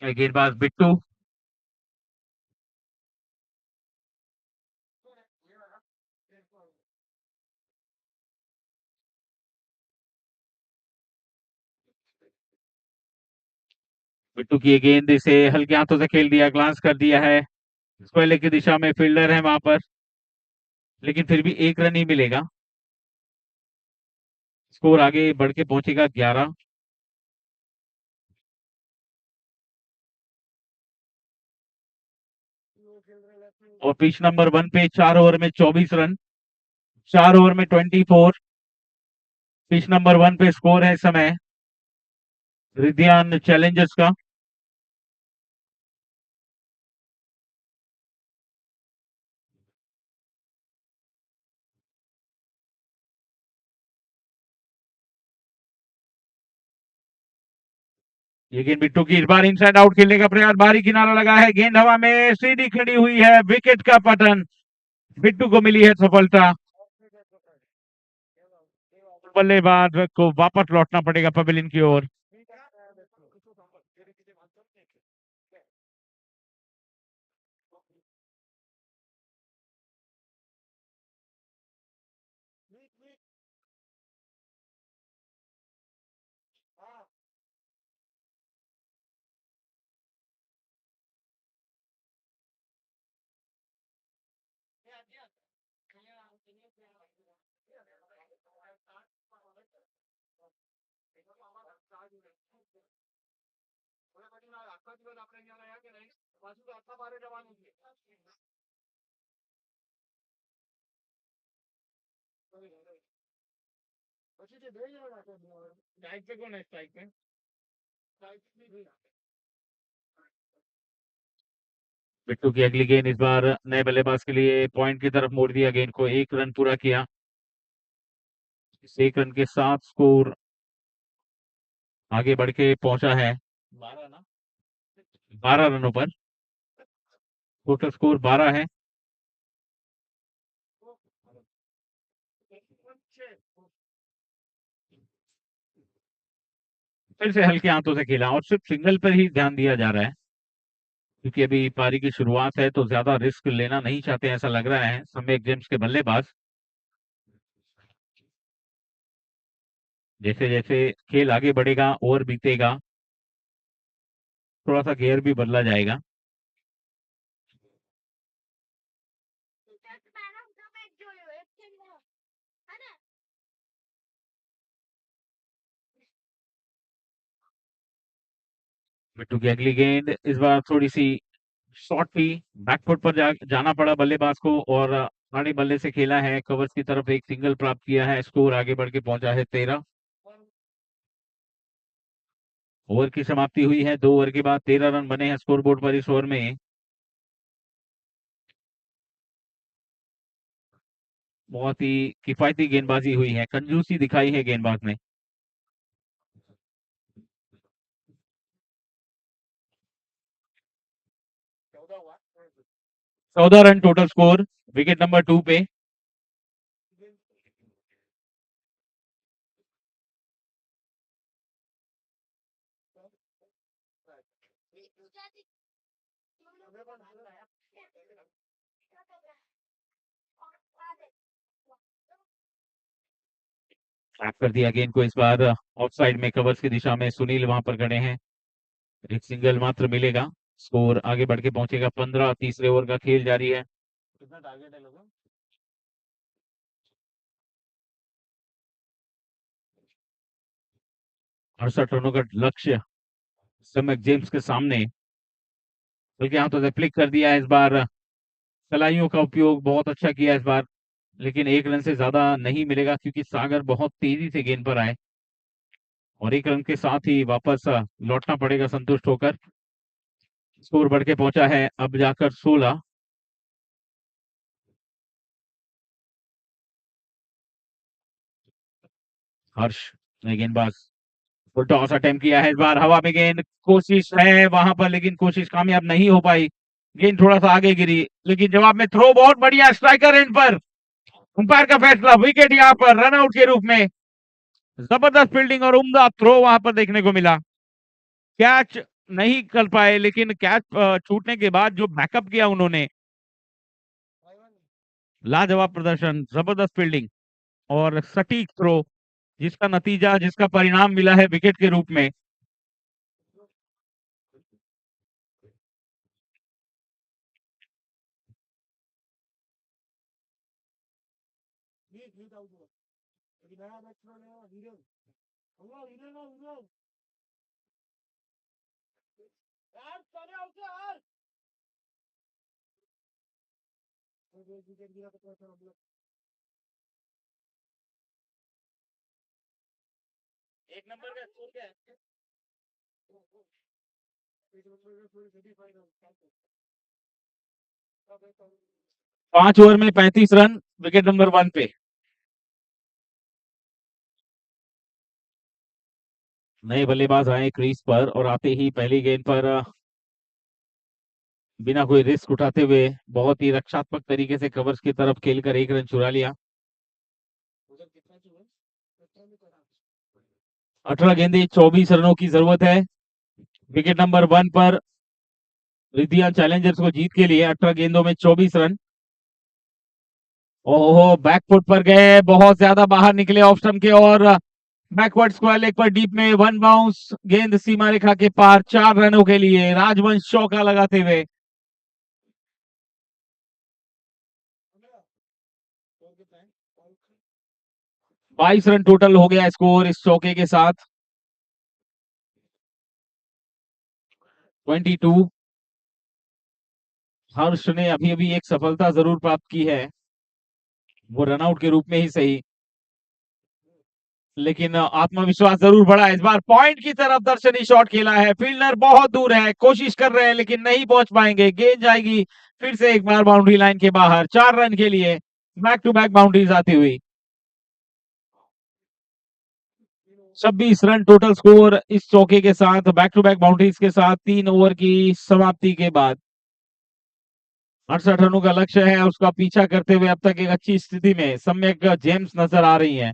गेंदबाज बिट्टू। बिट्टू की ये गेंद इसे हल्के हाथों से खेल दिया, ग्लांस कर दिया है स्क्वायर की दिशा में। फील्डर है वहां पर, लेकिन फिर भी एक रन ही मिलेगा। स्कोर आगे बढ़ के पहुंचेगा 11। और पिच नंबर 1 पे 4 ओवर में 24 रन, 4 ओवर में 24। पिच नंबर 1 पे स्कोर है इस समय रिधियान चैलेंजर्स का। ये गेंद बिट्टू की, इस बार इनसाइड आउट खेलने का प्रयास, बाहरी किनारा लगा है, गेंद हवा में सीधी खड़ी हुई है, विकेट का पतन। बिट्टू को मिली है सफलता। बल्लेबाज को वापस लौटना पड़ेगा पवेलियन की ओर। स्ट्राइक पे कौन है? स्ट्राइक पे बिट्टू की अगली गेंद इस बार नए बल्लेबाज के लिए पॉइंट की तरफ मोड़ दिया, गेंद को 1 रन पूरा किया। इस 1 रन के साथ स्कोर आगे बढ़ के पहुंचा है 12 ना 12 रनों पर। टोटल स्कोर 12 है। फिर से हल्के हाथों से खेला और सिर्फ सिंगल पर ही ध्यान दिया जा रहा है, क्योंकि अभी पारी की शुरुआत है तो ज्यादा रिस्क लेना नहीं चाहते ऐसा लग रहा है सम्यक जेम्स के बल्लेबाज। जैसे जैसे खेल आगे बढ़ेगा, ओवर बीतेगा, थोड़ा सा गियर भी बदला जाएगा। बिट्टू की अगली गेंद इस बार थोड़ी सी शॉर्ट थी, बैकफुट पर जाना पड़ा बल्लेबाज को और आड़े बल्ले से खेला है, कवर्स की तरफ एक सिंगल प्राप्त किया है। स्कोर आगे बढ़ के पहुंचा है 13। ओवर की समाप्ति हुई है, 2 ओवर के बाद 13 रन बने हैं स्कोर बोर्ड पर इस ओवर में। बहुत ही किफायती गेंदबाजी हुई है, कंजूसी दिखाई है गेंदबाज ने। 14 run total score wicket number 2 पे। बैक कर दिया गेंद को, इस बार ऑफ साइड में कवर्स की दिशा में सुनील वहां पर खड़े हैं, एक सिंगल मात्र मिलेगा, स्कोर आगे बढ़ के पहुंचेगा 15। तीसरे ओवर का खेल जारी है। कितना टारगेट है लोगों? अड़सठ रनों का लक्ष्य सम्यक जेम्स के सामने, बल्कि हाथों से फ्लिक कर दिया है इस बार, कलाइयों का उपयोग बहुत अच्छा किया इस बार, लेकिन 1 रन से ज्यादा नहीं मिलेगा क्योंकि सागर बहुत तेजी से गेंद पर आए और 1 रन के साथ ही वापस लौटना पड़ेगा संतुष्ट होकर। स्कोर बढ़ के पहुंचा है अब जाकर 16। हर्ष ने गेंदबाज फुल टॉस अटेम्प्ट किया है, इस बार हवा में गेंद, कोशिश है वहां पर लेकिन कोशिश कामयाब नहीं हो पाई, गेंद थोड़ा सा आगे गिरी, लेकिन जवाब में थ्रो बहुत बढ़िया, स्ट्राइकर एंड पर, अंपायर का फैसला, विकेट यहां पर रनआउट के रूप में। जबरदस्त फील्डिंग और उम्दा थ्रो वहां पर देखने को मिला, कैच नहीं कर पाए लेकिन कैच छूटने के बाद जो बैकअप किया उन्होंने, लाजवाब प्रदर्शन, जबरदस्त फील्डिंग और सटीक थ्रो, जिसका नतीजा, जिसका परिणाम मिला है विकेट के रूप में। एक नंबर का स्कोर क्या है? 5 ओवर में 35 रन, विकेट नंबर 1 पे। नए बल्लेबाज आए क्रीज पर और आते ही पहली गेंद पर बिना कोई रिस्क उठाते हुए बहुत ही रक्षात्मक तरीके से कवर्स की तरफ खेलकर 1 रन चुरा लिया। 18 गेंदें 24 रनों की जरूरत है विकेट नंबर 1 पर रिधिया चैलेंजर्स को जीत के लिए। 18 गेंदों में 24 रन। ओहो, बैकफुट पर गए, बहुत ज्यादा बाहर निकले ऑफ स्टंप के और बैकवर्ड स्क्वायर लेग पर डीप में 1 बाउंस, गेंद सीमा रेखा के पार, 4 रनों के लिए राजवंश चौका लगाते हुए। बाईस रन टोटल हो गया स्कोर इस चौके के साथ। 22। हर्ष ने अभी अभी एक सफलता जरूर प्राप्त की है, वो रनआउट के रूप में ही सही, लेकिन आत्मविश्वास जरूर बढ़ा इस बार। पॉइंट की तरफ दर्शनी शॉट खेला है, फील्डर बहुत दूर है, कोशिश कर रहे हैं लेकिन नहीं पहुंच पाएंगे, गेंद जाएगी फिर से एक बार बाउंड्री लाइन के बाहर। 4 रन के लिए बैक टू बैक बाउंड्रीज आती हुई। 26 रन टोटल स्कोर इस चौके के साथ, बैक टू बैक बाउंड्रीज के साथ 3 ओवर की समाप्ति के बाद। 68 रनों का लक्ष्य है, उसका पीछा करते हुए अब तक एक अच्छी स्थिति में सम्यक जेम्स नजर आ रही हैं।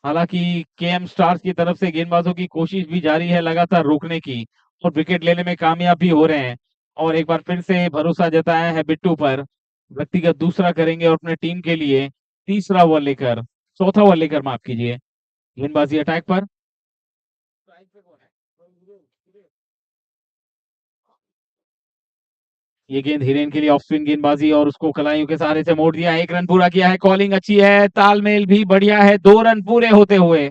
हालांकि केएम स्टार्स की तरफ से गेंदबाजों की कोशिश भी जारी है लगातार रोकने की और विकेट लेने में कामयाब भी हो रहे हैं और एक बार फिर से भरोसा जताया है बिट्टू पर, व्यक्तिगत दूसरा करेंगे और अपने टीम के लिए तीसरा ओवर लेकर, चौथा ओवर लेकर माफ कीजिए। गेंदबाजी अटैक पर, ये गेंद हिरेन के लिए ऑफ स्पिन गेंदबाजी और उसको कलाइयों के सहारे से मोड़ दिया। 1 रन पूरा किया है, कॉलिंग अच्छी है, तालमेल भी बढ़िया है, 2 रन पूरे होते हुए।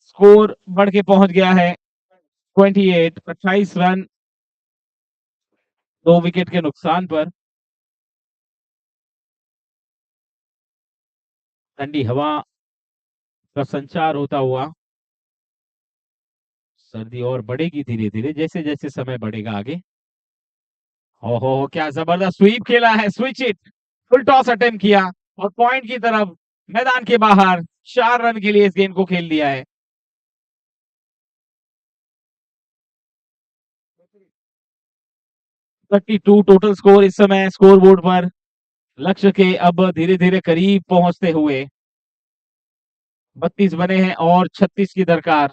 स्कोर बढ़ के पहुंच गया है 28, 28 रन 2 विकेट के नुकसान पर। ठंडी हवा का संचार होता हुआ सर्दी और बढ़ेगी धीरे धीरे जैसे जैसे समय बढ़ेगा आगे। ओहो, क्या जबरदस्त स्वीप खेला है, switch it, full toss attempt किया और पॉइंट की तरफ मैदान के बाहर 4 रन के लिए इस गेंद को खेल दिया है। टू टोटल स्कोर इस समय स्कोर बोर्ड पर, लक्ष्य के अब धीरे धीरे करीब पहुंचते हुए 32 बने हैं और 36 की दरकार।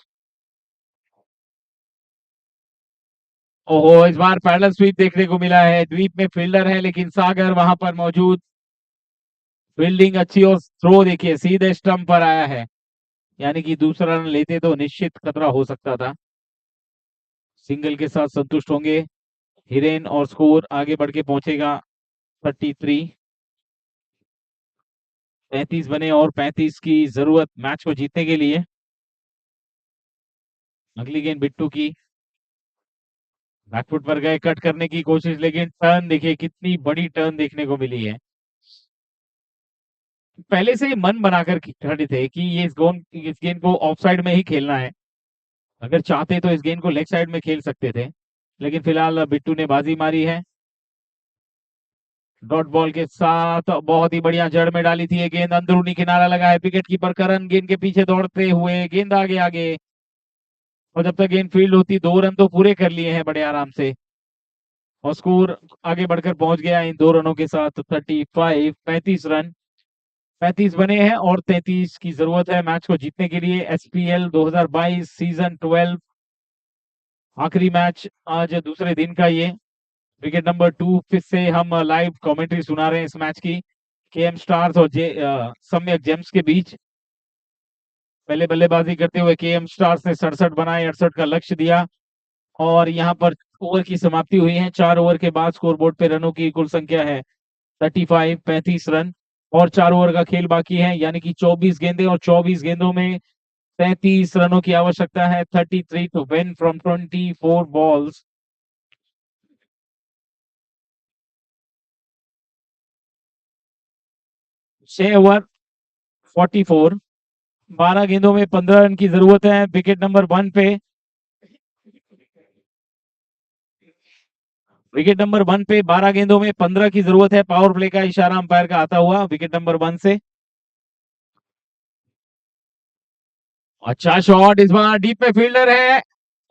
ओहो, इस बार पैडल स्वीप देखने को मिला है। द्वीप में फील्डर है लेकिन सागर वहां पर मौजूद। फील्डिंग अच्छी और थ्रो देखिए सीधे स्टंप पर आया है, यानी कि दूसरा रन लेते तो निश्चित खतरा हो सकता था। सिंगल के साथ संतुष्ट होंगे हिरेन और स्कोर आगे बढ़ के पहुंचेगा 33। 35 बने और 35 की जरूरत मैच को जीतने के लिए। अगली गेंद बिट्टू की, बैकफुट पर गए, कट करने की कोशिश, लेकिन टर्न देखिए कितनी बड़ी टर्न देखने को मिली है। पहले से ही मन बनाकर खड़े थे कि ये इस गेंद को ऑफ साइड में ही खेलना है। अगर चाहते तो इस गेंद को लेग साइड में खेल सकते थे, लेकिन फिलहाल बिट्टू ने बाजी मारी है। डॉट बॉल के साथ बहुत ही बढ़िया जड़ में डाली थी ये गेंद, अंदरूनी किनारा लगा है। विकेट कीपर करण गेंद के पीछे दौड़ते हुए, गेंद आगे आगे, और जब तक गेंद फील्ड होती 2 रन तो पूरे कर लिए हैं बड़े आराम से। और स्कोर आगे बढ़कर पहुंच गया इन 2 रनों के साथ 35। 35 रन, 35 बने हैं और 33 की जरूरत है मैच को जीतने के लिए। एसपीएल 2022 सीजन 12 आखिरी मैच आज दूसरे दिन का ये। विकेट नंबर 2 फिर से हम लाइव कमेंट्री सुना रहे हैं इस मैच की, केएम स्टार्स और सम्यक जेम्स के बीच। पहले बल्लेबाजी करते हुए केएम स्टार्स ने 67 बनाए, 68 का लक्ष्य दिया और यहाँ पर ओवर की समाप्ति हुई है। 4 ओवर के बाद स्कोरबोर्ड पे रनों की कुल संख्या है 35, 35 रन और 4 ओवर का खेल बाकी है, यानी कि 24 गेंदें और 24 गेंदों में 33 रनों की आवश्यकता है। 33 टू विन फ्रॉम 24 बॉल्स। छह ओवर 44, 12 गेंदों में 15 रन की जरूरत है। विकेट नंबर 1 पे, विकेट नंबर 1 पे 12 गेंदों में 15 की जरूरत है। पावर प्ले का इशारा अंपायर का आता हुआ विकेट नंबर 1 से। अच्छा शॉट, इस बार डीप पे फील्डर है।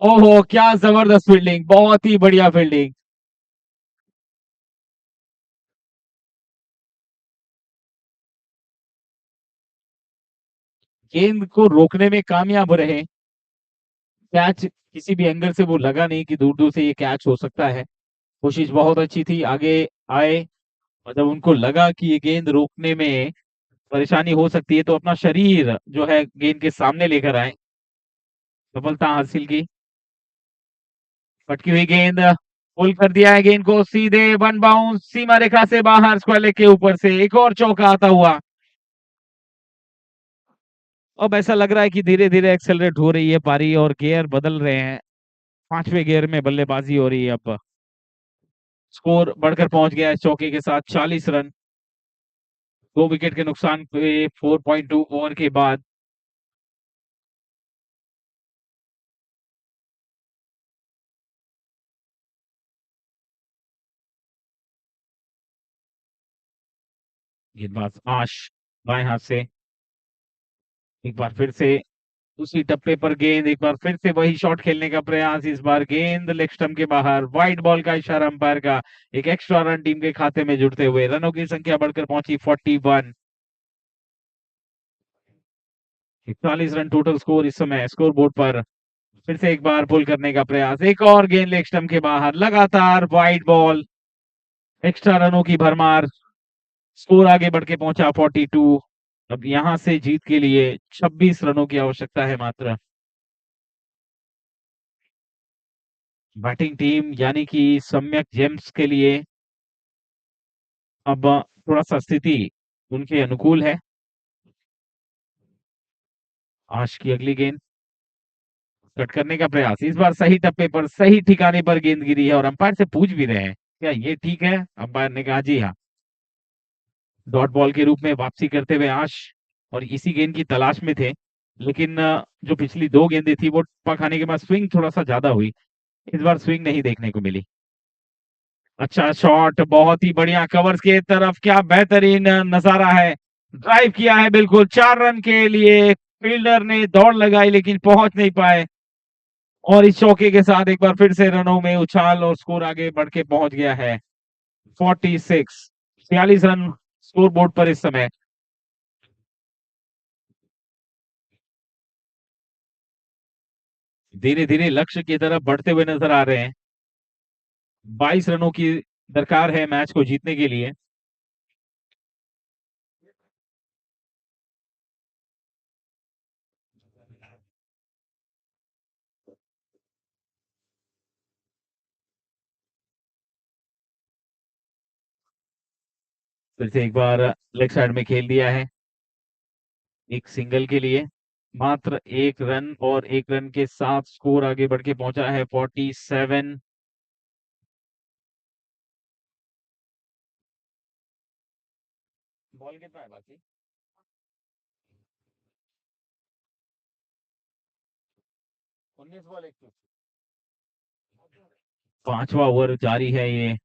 ओहो, क्या जबरदस्त फील्डिंग, बहुत ही बढ़िया फील्डिंग। गेंद को रोकने में कामयाब रहे। कैच किसी भी एंगल से वो लगा नहीं कि दूर दूर से ये कैच हो सकता है। कोशिश बहुत अच्छी थी, आगे आए और जब उनको लगा कि ये गेंद रोकने में परेशानी हो सकती है तो अपना शरीर जो है गेंद के सामने लेकर आए, सफलता हासिल की। पटकी हुई गेंद, पुल कर दिया है गेंद को सीधे, 1 बाउंस सीमा रेखा से बाहर, स्क्वायर लेग के ऊपर से एक और चौका आता हुआ। अब ऐसा लग रहा है कि धीरे धीरे एक्सेलरेट हो रही है पारी और गियर बदल रहे हैं। 5वें गियर में बल्लेबाजी हो रही है अब। स्कोर बढ़कर पहुंच गया है चौके के साथ 40 रन, 2 विकेट के नुकसान पे 4.2 ओवर के बाद। गेंदबाज आश बाएं हाथ से, एक बार फिर से उसी टप्पे पर गेंद, एक बार फिर से वही शॉट खेलने का प्रयास। इस बार गेंद लेग स्टंप के बाहर, वाइड बॉल का इशारा अंपायर का। एक एक्स्ट्रा रन टीम के खाते में जुड़ते हुए रनों की संख्या बढ़कर पहुंची 41। 41 रन टोटल स्कोर इस समय स्कोर बोर्ड पर। फिर से एक बार पुल करने का प्रयास, एक और गेंद लेग स्टंप के बाहर, लगातार वाइड बॉल, एक्स्ट्रा रनों की भरमार। स्कोर आगे बढ़ के पहुंचा 42। अब यहां से जीत के लिए 26 रनों की आवश्यकता है मात्र। बैटिंग टीम यानी कि सम्यक जेम्स के लिए अब थोड़ा सा स्थिति उनके अनुकूल है। आज की अगली गेंद, कट करने का प्रयास, इस बार सही टप्पे पर सही ठिकाने पर गेंद गिरी है और अंपायर से पूछ भी रहे हैं क्या ये ठीक है। अंपायर ने कहा जी हाँ। डॉट बॉल के रूप में वापसी करते हुए आश और इसी गेंद की तलाश में थे, लेकिन जो पिछली 2 गेंदें थी वो टप्पा खाने के बाद स्विंग थोड़ा सा ज्यादा हुई, इस बार स्विंग नहीं देखने को मिली। अच्छा शॉट, बहुत ही बढ़िया, कवर्स के तरफ क्या बेहतरीन नजारा है। ड्राइव किया है बिल्कुल 4 रन के लिए, फील्डर ने दौड़ लगाई लेकिन पहुंच नहीं पाए और इस चौके के साथ एक बार फिर से रनों में उछाल और स्कोर आगे बढ़ के पहुंच गया है 46। 46 रन स्कोर बोर्ड पर इस समय। धीरे धीरे लक्ष्य की तरफ बढ़ते हुए नजर आ रहे हैं। 22 रनों की दरकार है मैच को जीतने के लिए। फिर से एक बार लेग साइड में खेल दिया है, एक सिंगल के लिए मात्र 1 रन, और 1 रन के साथ स्कोर आगे बढ़ के पहुंचा है 47। बॉल कितना है बाकी? 19 बॉल 21। 5वां ओवर जारी है ये।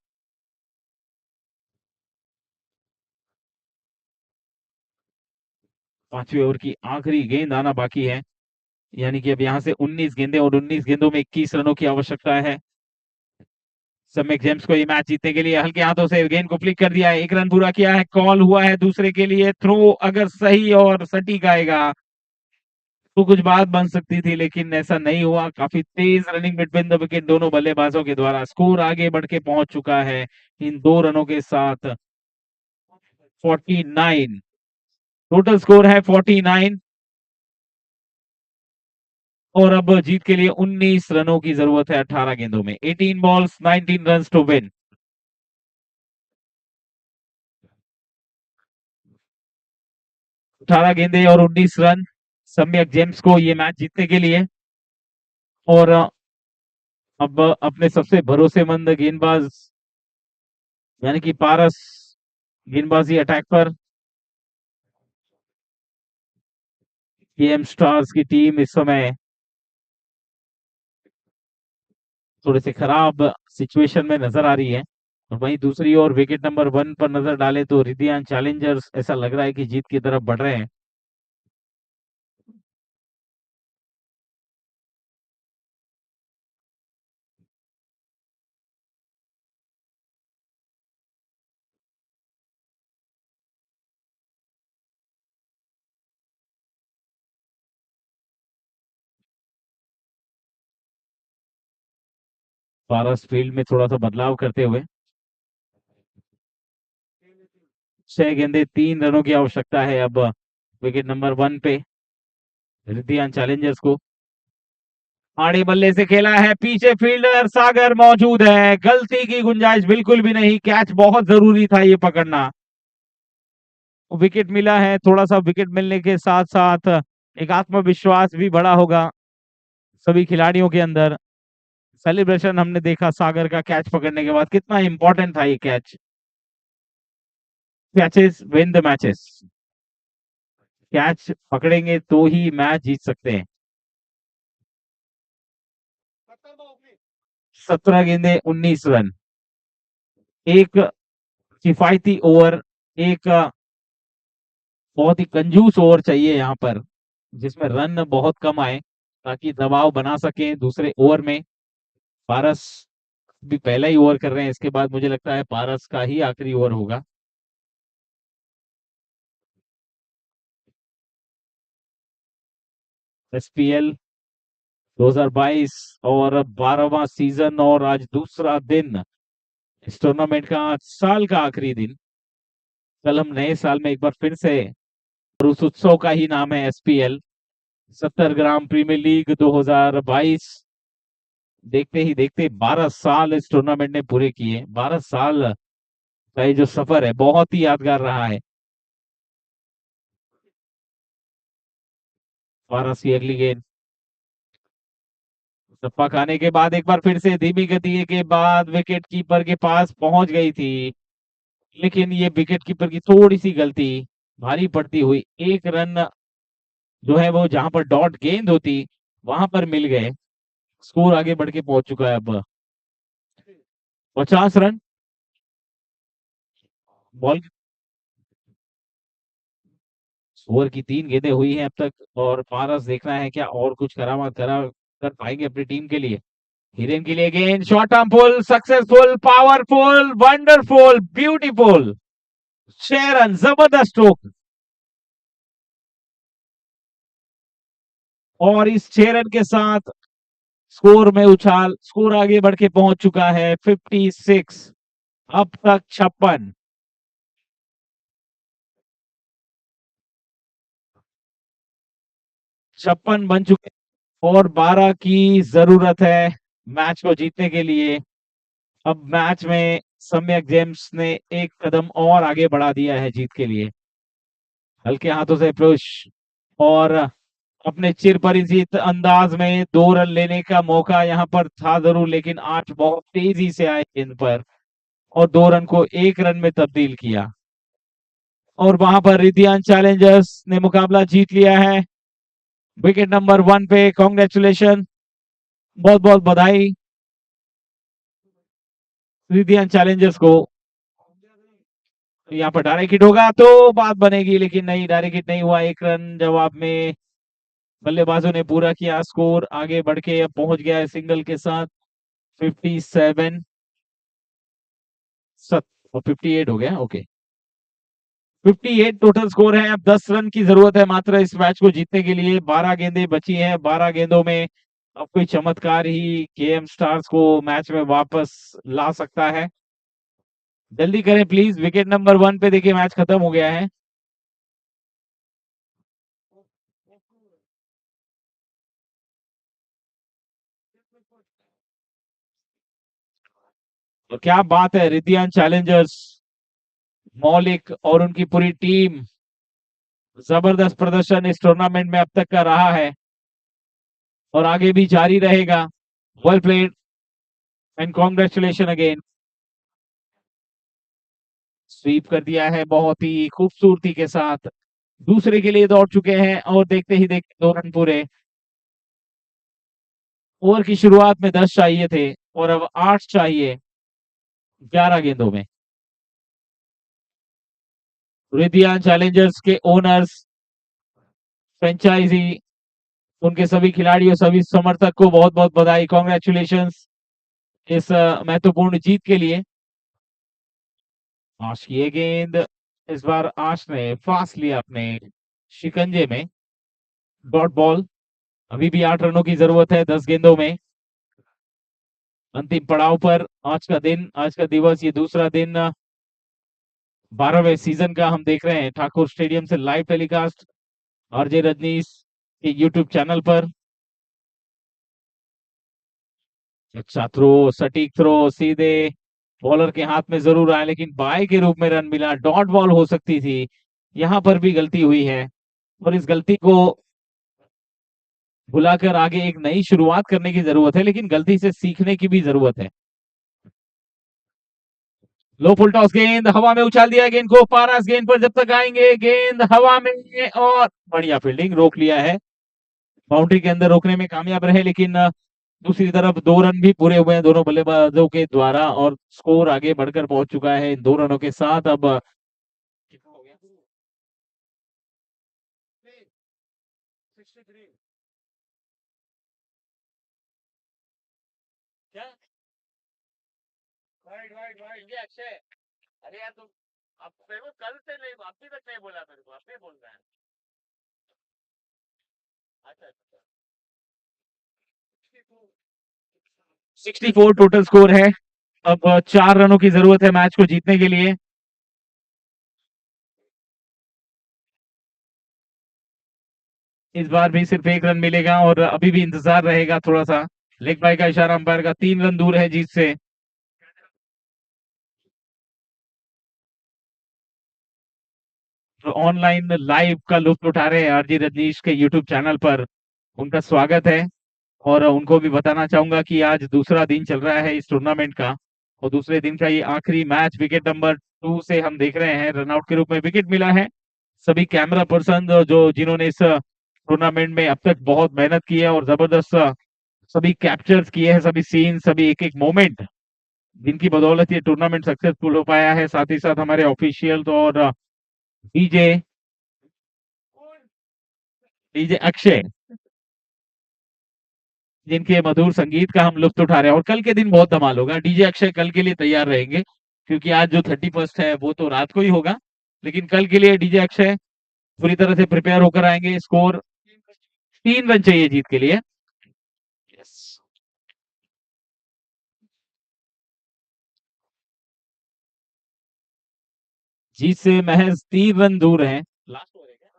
पांचवें ओवर की आखिरी गेंद आना बाकी है, यानी कि अब यहां से 19 गेंदें, और 19 गेंदों में 21 रनों की आवश्यकता है। सम्यक जेम्स को ये मैच जीतने के लिए हल्के हाथों से गेंद को फ्लिक कर दिया है, 1 रन पूरा किया है, कॉल हुआ है दूसरे के लिए थ्रो। अगर सही और सटीक आएगा तो कुछ बात बन सकती थी, लेकिन ऐसा नहीं हुआ। काफी तेज रनिंग बिटवीन द विकेट दोनों बल्लेबाजों के द्वारा। स्कोर आगे बढ़ के पहुंच चुका है इन 2 रनों के साथ 49। टोटल स्कोर है 49, और अब जीत के लिए 19 रनों की जरूरत है 18 गेंदों में। 18 बॉल्स 19 रन टू विन। 18 गेंदे और 19 रन सम्यक जेम्स को ये मैच जीतने के लिए। और अब अपने सबसे भरोसेमंद गेंदबाज यानी कि पारस गेंदबाजी अटैक पर। केएम स्टार्स की टीम इस समय थोड़े से खराब सिचुएशन में नजर आ रही है, और वहीं दूसरी ओर विकेट नंबर 1 पर नजर डाले तो रिधियान चैलेंजर्स ऐसा लग रहा है कि जीत की तरफ बढ़ रहे हैं। पारस फील्ड में थोड़ा सा बदलाव करते हुए 6 गेंदे 3 रनों की आवश्यकता है अब विकेट नंबर 1 पे रिधियान चैलेंजर्स को। आड़े बल्ले से खेला है, पीछे फील्डर सागर मौजूद है, गलती की गुंजाइश बिल्कुल भी नहीं। कैच बहुत जरूरी था ये पकड़ना। विकेट मिला है, थोड़ा सा विकेट मिलने के साथ साथ एक आत्मविश्वास भी बढ़ा होगा सभी खिलाड़ियों के अंदर। सेलिब्रेशन हमने देखा सागर का कैच पकड़ने के बाद, कितना इंपॉर्टेंट था ये catch. Catches win the matches. Catch पकड़ेंगे तो ही मैच जीत सकते हैं। 17 गेंदे 19 रन। एक किफायती ओवर, एक बहुत ही कंजूस ओवर चाहिए यहाँ पर, जिसमें रन बहुत कम आए ताकि दबाव बना सके दूसरे ओवर में। पारस भी पहला ही ओवर कर रहे हैं, इसके बाद मुझे लगता है पारस का ही आखिरी ओवर होगा। एसपीएल 2022 और 12वां सीजन, और आज दूसरा दिन इस टूर्नामेंट का, आज साल का आखिरी दिन। कल हम नए साल में एक बार फिर से, और उस उत्सव का ही नाम है एसपीएल 70 ग्राम प्रीमियर लीग 2022। देखते ही देखते 12 साल इस टूर्नामेंट ने पूरे किए। 12 साल का ये जो सफर है बहुत ही यादगार रहा है। पारस की अगली गेंद, टप्पा खाने के बाद एक बार फिर से धीमी गति के बाद विकेट कीपर के पास पहुंच गई थी, लेकिन ये विकेट कीपर की थोड़ी सी गलती भारी पड़ती हुई 1 रन जो है वो जहां पर डॉट गेंद होती वहां पर मिल गए। स्कोर आगे बढ़ के पहुंच चुका है अब 50 रन। बॉल ओवर की 3 गेंदें हुई हैं अब तक, और पारस देखना है क्या और कुछ करामात करा कर पाएंगे अपनी टीम के लिए। हिरेन के लिए गेंद, short term pull, successful, powerful, wonderful, beautiful. 6 run, जबरदस्त स्ट्रोक। और इस 6 रन के साथ स्कोर में उछाल, स्कोर आगे बढ़ के पहुंच चुका है 56, अब तक 56। छप्पन बन चुके और 12 की जरूरत है मैच को जीतने के लिए। अब मैच में सम्यक जेम्स ने एक कदम और आगे बढ़ा दिया है जीत के लिए। हल्के हाथों से पुश और अपने चिरपरिचित अंदाज में 2 रन लेने का मौका यहां पर था जरूर, लेकिन आज बहुत तेजी से आए इन पर और 2 रन को 1 रन में तब्दील किया और वहां पर रिधियान चैलेंजर्स ने मुकाबला जीत लिया है। विकेट नंबर 1 पे कांग्रेचुलेशन, बहुत बहुत बधाई रिधियान चैलेंजर्स को। यहाँ पर डायरेक्ट हिट होगा तो बात बनेगी, लेकिन नहीं, डायरेक्ट हिट नहीं हुआ। 1 रन जवाब में बल्लेबाजों ने पूरा किया, स्कोर आगे बढ़ के अब पहुंच गया है सिंगल के साथ 57 और 58 हो गया। ओके, 58 टोटल स्कोर है। अब 10 रन की जरूरत है मात्र इस मैच को जीतने के लिए। 12 गेंदें बची हैं, 12 गेंदों में अब कोई चमत्कार ही केएम स्टार्स को मैच में वापस ला सकता है। जल्दी करें प्लीज, विकेट नंबर 1 पे देखिए मैच खत्म हो गया है। तो क्या बात है, रिधियान चैलेंजर्स, मौलिक और उनकी पूरी टीम, जबरदस्त प्रदर्शन इस टूर्नामेंट में अब तक का रहा है और आगे भी जारी रहेगा। Well played and congratulation again. Sweep कर दिया है बहुत ही खूबसूरती के साथ, दूसरे के लिए दौड़ चुके हैं और देखते ही देखते 2 रन पूरे। ओवर की शुरुआत में 10 चाहिए थे और अब 8 चाहिए 11 गेंदों में। रिधियान चैलेंजर्स के ओनर्स, फ्रेंचाइजी, उनके सभी खिलाड़ियों, सभी समर्थक को बहुत बहुत बधाई, कॉन्ग्रेचुलेशंस इस महत्वपूर्ण जीत के लिए। आश की ये गेंद, इस बार आश ने फास्ट लिया अपने शिकंजे में, डॉट बॉल। अभी भी 8 रनों की जरूरत है 10 गेंदों में। अंतिम पड़ाव पर आज का दिन, आज का दिवस, ये दूसरा दिन 12वें सीजन का हम देख रहे हैं ठाकुर स्टेडियम से लाइव टेलीकास्ट आरजे रजनीश के यूट्यूब चैनल पर। अच्छा थ्रो, सटीक थ्रो, सीधे बॉलर के हाथ में जरूर आया, लेकिन बाय के रूप में रन मिला। डॉट बॉल हो सकती थी, यहां पर भी गलती हुई है और इस गलती को भुलाकर आगे एक नई शुरुआत करने की जरूरत है, लेकिन गलती से सीखने की भी जरूरत है। लो फुल टॉस गेंद, हवा में उछाल दिया गेंद को, पारस गेंद पर जब तक आएंगे, गेंद हवा में और बढ़िया फील्डिंग, रोक लिया है। बाउंड्री के अंदर रोकने में कामयाब रहे, लेकिन दूसरी तरफ 2 रन भी पूरे हुए हैं दोनों बल्लेबाजों के द्वारा और स्कोर आगे बढ़कर पहुंच चुका है इन 2 रनों के साथ। अब कितना हो गया? 63। क्या? वाइड वाइड वाइड, ये अक्षय, अरे यार तुम, अब मेरे को कल से नहीं, अभी तक नहीं बोला मेरे को, अब नहीं बोल रहा है। अच्छा अच्छा, 64 टोटल स्कोर है। अब 4 रनों की जरूरत है मैच को जीतने के लिए। इस बार भी सिर्फ 1 रन मिलेगा और अभी भी इंतजार रहेगा थोड़ा सा। लेग बाय का इशारा अंपायर का, 3 रन दूर है जीत से। तो ऑनलाइन लाइव का लुत्फ उठा रहे हैं आरजी रजनीश के यूट्यूब चैनल पर, उनका स्वागत है। और उनको भी बताना चाहूंगा कि आज दूसरा दिन चल रहा है इस टूर्नामेंट का और दूसरे दिन का ये आखिरी मैच विकेट नंबर 2 से हम देख रहे हैं। रनआउट के रूप में विकेट मिला है। सभी कैमरा पर्सन जो जिन्होंने इस टूर्नामेंट में अब तक बहुत मेहनत की है और जबरदस्त सभी कैप्चर्स किए हैं, सभी सीन, सभी एक एक मोमेंट, जिनकी बदौलत ये टूर्नामेंट सक्सेसफुल हो पाया है। साथ ही साथ हमारे ऑफिशियल और डीजे डीजे अक्षय, जिनके मधुर संगीत का हम लुत्फ उठा रहे हैं। और कल के दिन बहुत धमाल होगा, डीजे अक्षय कल के लिए तैयार रहेंगे, क्योंकि आज जो 31 है वो तो रात को ही होगा, लेकिन कल के लिए डीजे अक्षय पूरी तरह से प्रिपेयर होकर आएंगे। स्कोर 3 रन चाहिए जीत के लिए। जीत से महज 3 रन दूर हैं। लास्ट ओवर है क्या?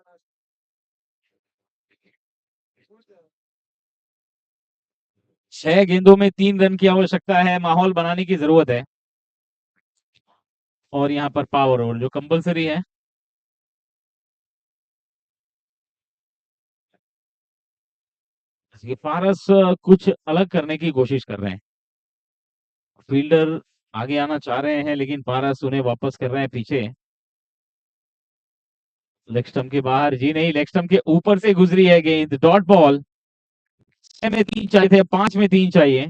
6 गेंदों में 3 रन की आवश्यकता है, माहौल बनाने की जरूरत है। और यहाँ पर पावर ओवर जो कंपलसरी है। ये पारस कुछ अलग करने की कोशिश कर रहे हैं। फील्डर आगे आना चाह रहे हैं लेकिन पारस उन्हें वापस कर रहे हैं पीछे। लेग स्टंप के बाहर, जी नहीं, लेग स्टंप के ऊपर से गुजरी है गेंद, डॉट बॉल। 6 में 3 चाहिए थे, 5 में 3 चाहिए।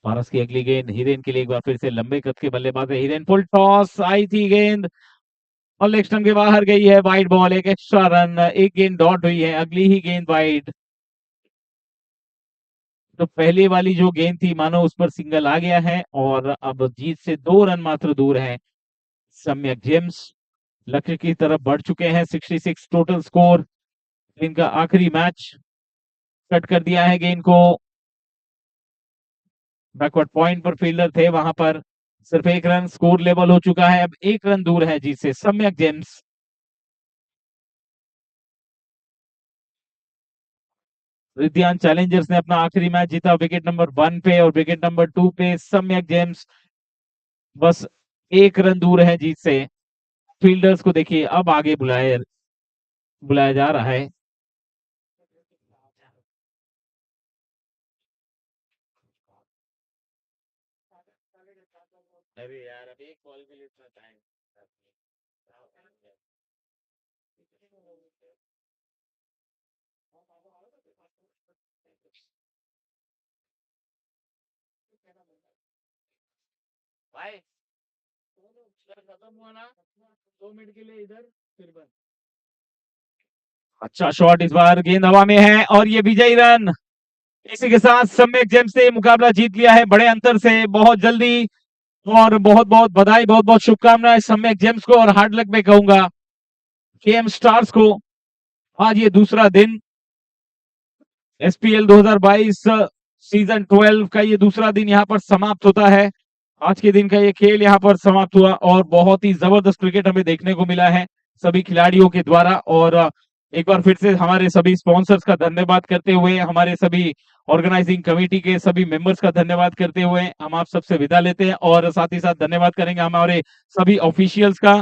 पारस की अगली गेंद हिरेन के लिए, एक बार फिर से लंबे कद के बल्लेबाज है हिरेन। फुल टॉस आई थी गेंद और लेग स्टंप के बाहर गई है, वाइड बॉल, एक एक्स्ट्रा रन। एक गेंद डॉट हुई है, अगली ही गेंद वाइड। तो पहले वाली जो गेंद थी मानो उस पर सिंगल आ गया है और अब जीत से 2 रन मात्र दूर है सम्यक जेम्स। लक्ष्य की तरफ बढ़ चुके हैं। 66 टोटल स्कोर। इनका आखिरी मैच कट कर दिया है गेंद को। बैकवर्ड पॉइंट पर फील्डर थे, वहां पर सिर्फ 1 रन, स्कोर लेवल हो चुका है। अब 1 रन दूर है जीत से सम्यक जेम्स। रिद्धियान चैलेंजर्स ने अपना आखिरी मैच जीता विकेट नंबर 1 पे और विकेट नंबर 2 पे सम्यक जेम्स बस 1 रन दूर है जीत से। फील्डर्स को देखिए अब आगे बुलाया जा रहा है। अरे यार अब एक बॉल के लिए इतना टाइम। भाई खत्म हुआ ना 2 मिनट के लिए इधर फिर बंद। अच्छा शॉट, इस बार गेंद हवा में है और ये विजयी रन। इसी के साथ सम्यक जेम्स ने मुकाबला जीत लिया है बड़े अंतर से, बहुत जल्दी। और बहुत बहुत बधाई, बहुत बहुत शुभकामनाएं सम्यक जेम्स को और हार्ड लक में कहूंगा केएम स्टार्स को। आज ये दूसरा दिन एसपीएल 2022 सीजन 12 का ये दूसरा दिन यहाँ पर समाप्त होता है। आज के दिन का ये खेल यहाँ पर समाप्त हुआ और बहुत ही जबरदस्त क्रिकेट हमें देखने को मिला है सभी खिलाड़ियों के द्वारा। और एक बार फिर से हमारे सभी स्पॉन्सर्स का धन्यवाद करते हुए, हमारे सभी ऑर्गेनाइजिंग कमेटी के सभी मेंबर्स का धन्यवाद करते हुए हम आप सबसे विदा लेते हैं। और साथ ही साथ धन्यवाद करेंगे हमारे सभी ऑफिशियल्स का,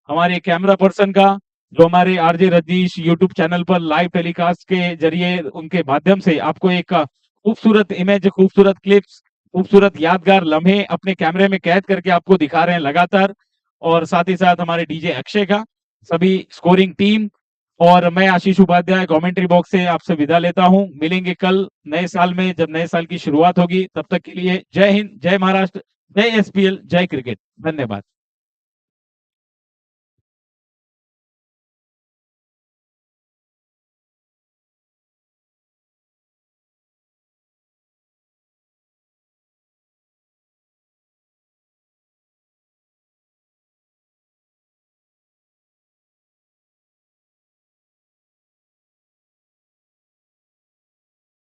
हमारे कैमरा पर्सन का, जो हमारे आरजे रजनीश यूट्यूब चैनल पर लाइव टेलीकास्ट के जरिए उनके माध्यम से आपको एक खूबसूरत इमेज, खूबसूरत क्लिप्स, खूबसूरत यादगार लम्हे अपने कैमरे में कैद करके आपको दिखा रहे हैं लगातार। और साथ ही साथ हमारे डीजे अक्षय का, सभी स्कोरिंग टीम और मैं आशीष उपाध्याय कमेंट्री बॉक्स से आपसे विदा लेता हूं। मिलेंगे कल नए साल में जब नए साल की शुरुआत होगी। तब तक के लिए जय हिंद, जय महाराष्ट्र, जय एसपीएल, जय क्रिकेट। धन्यवाद।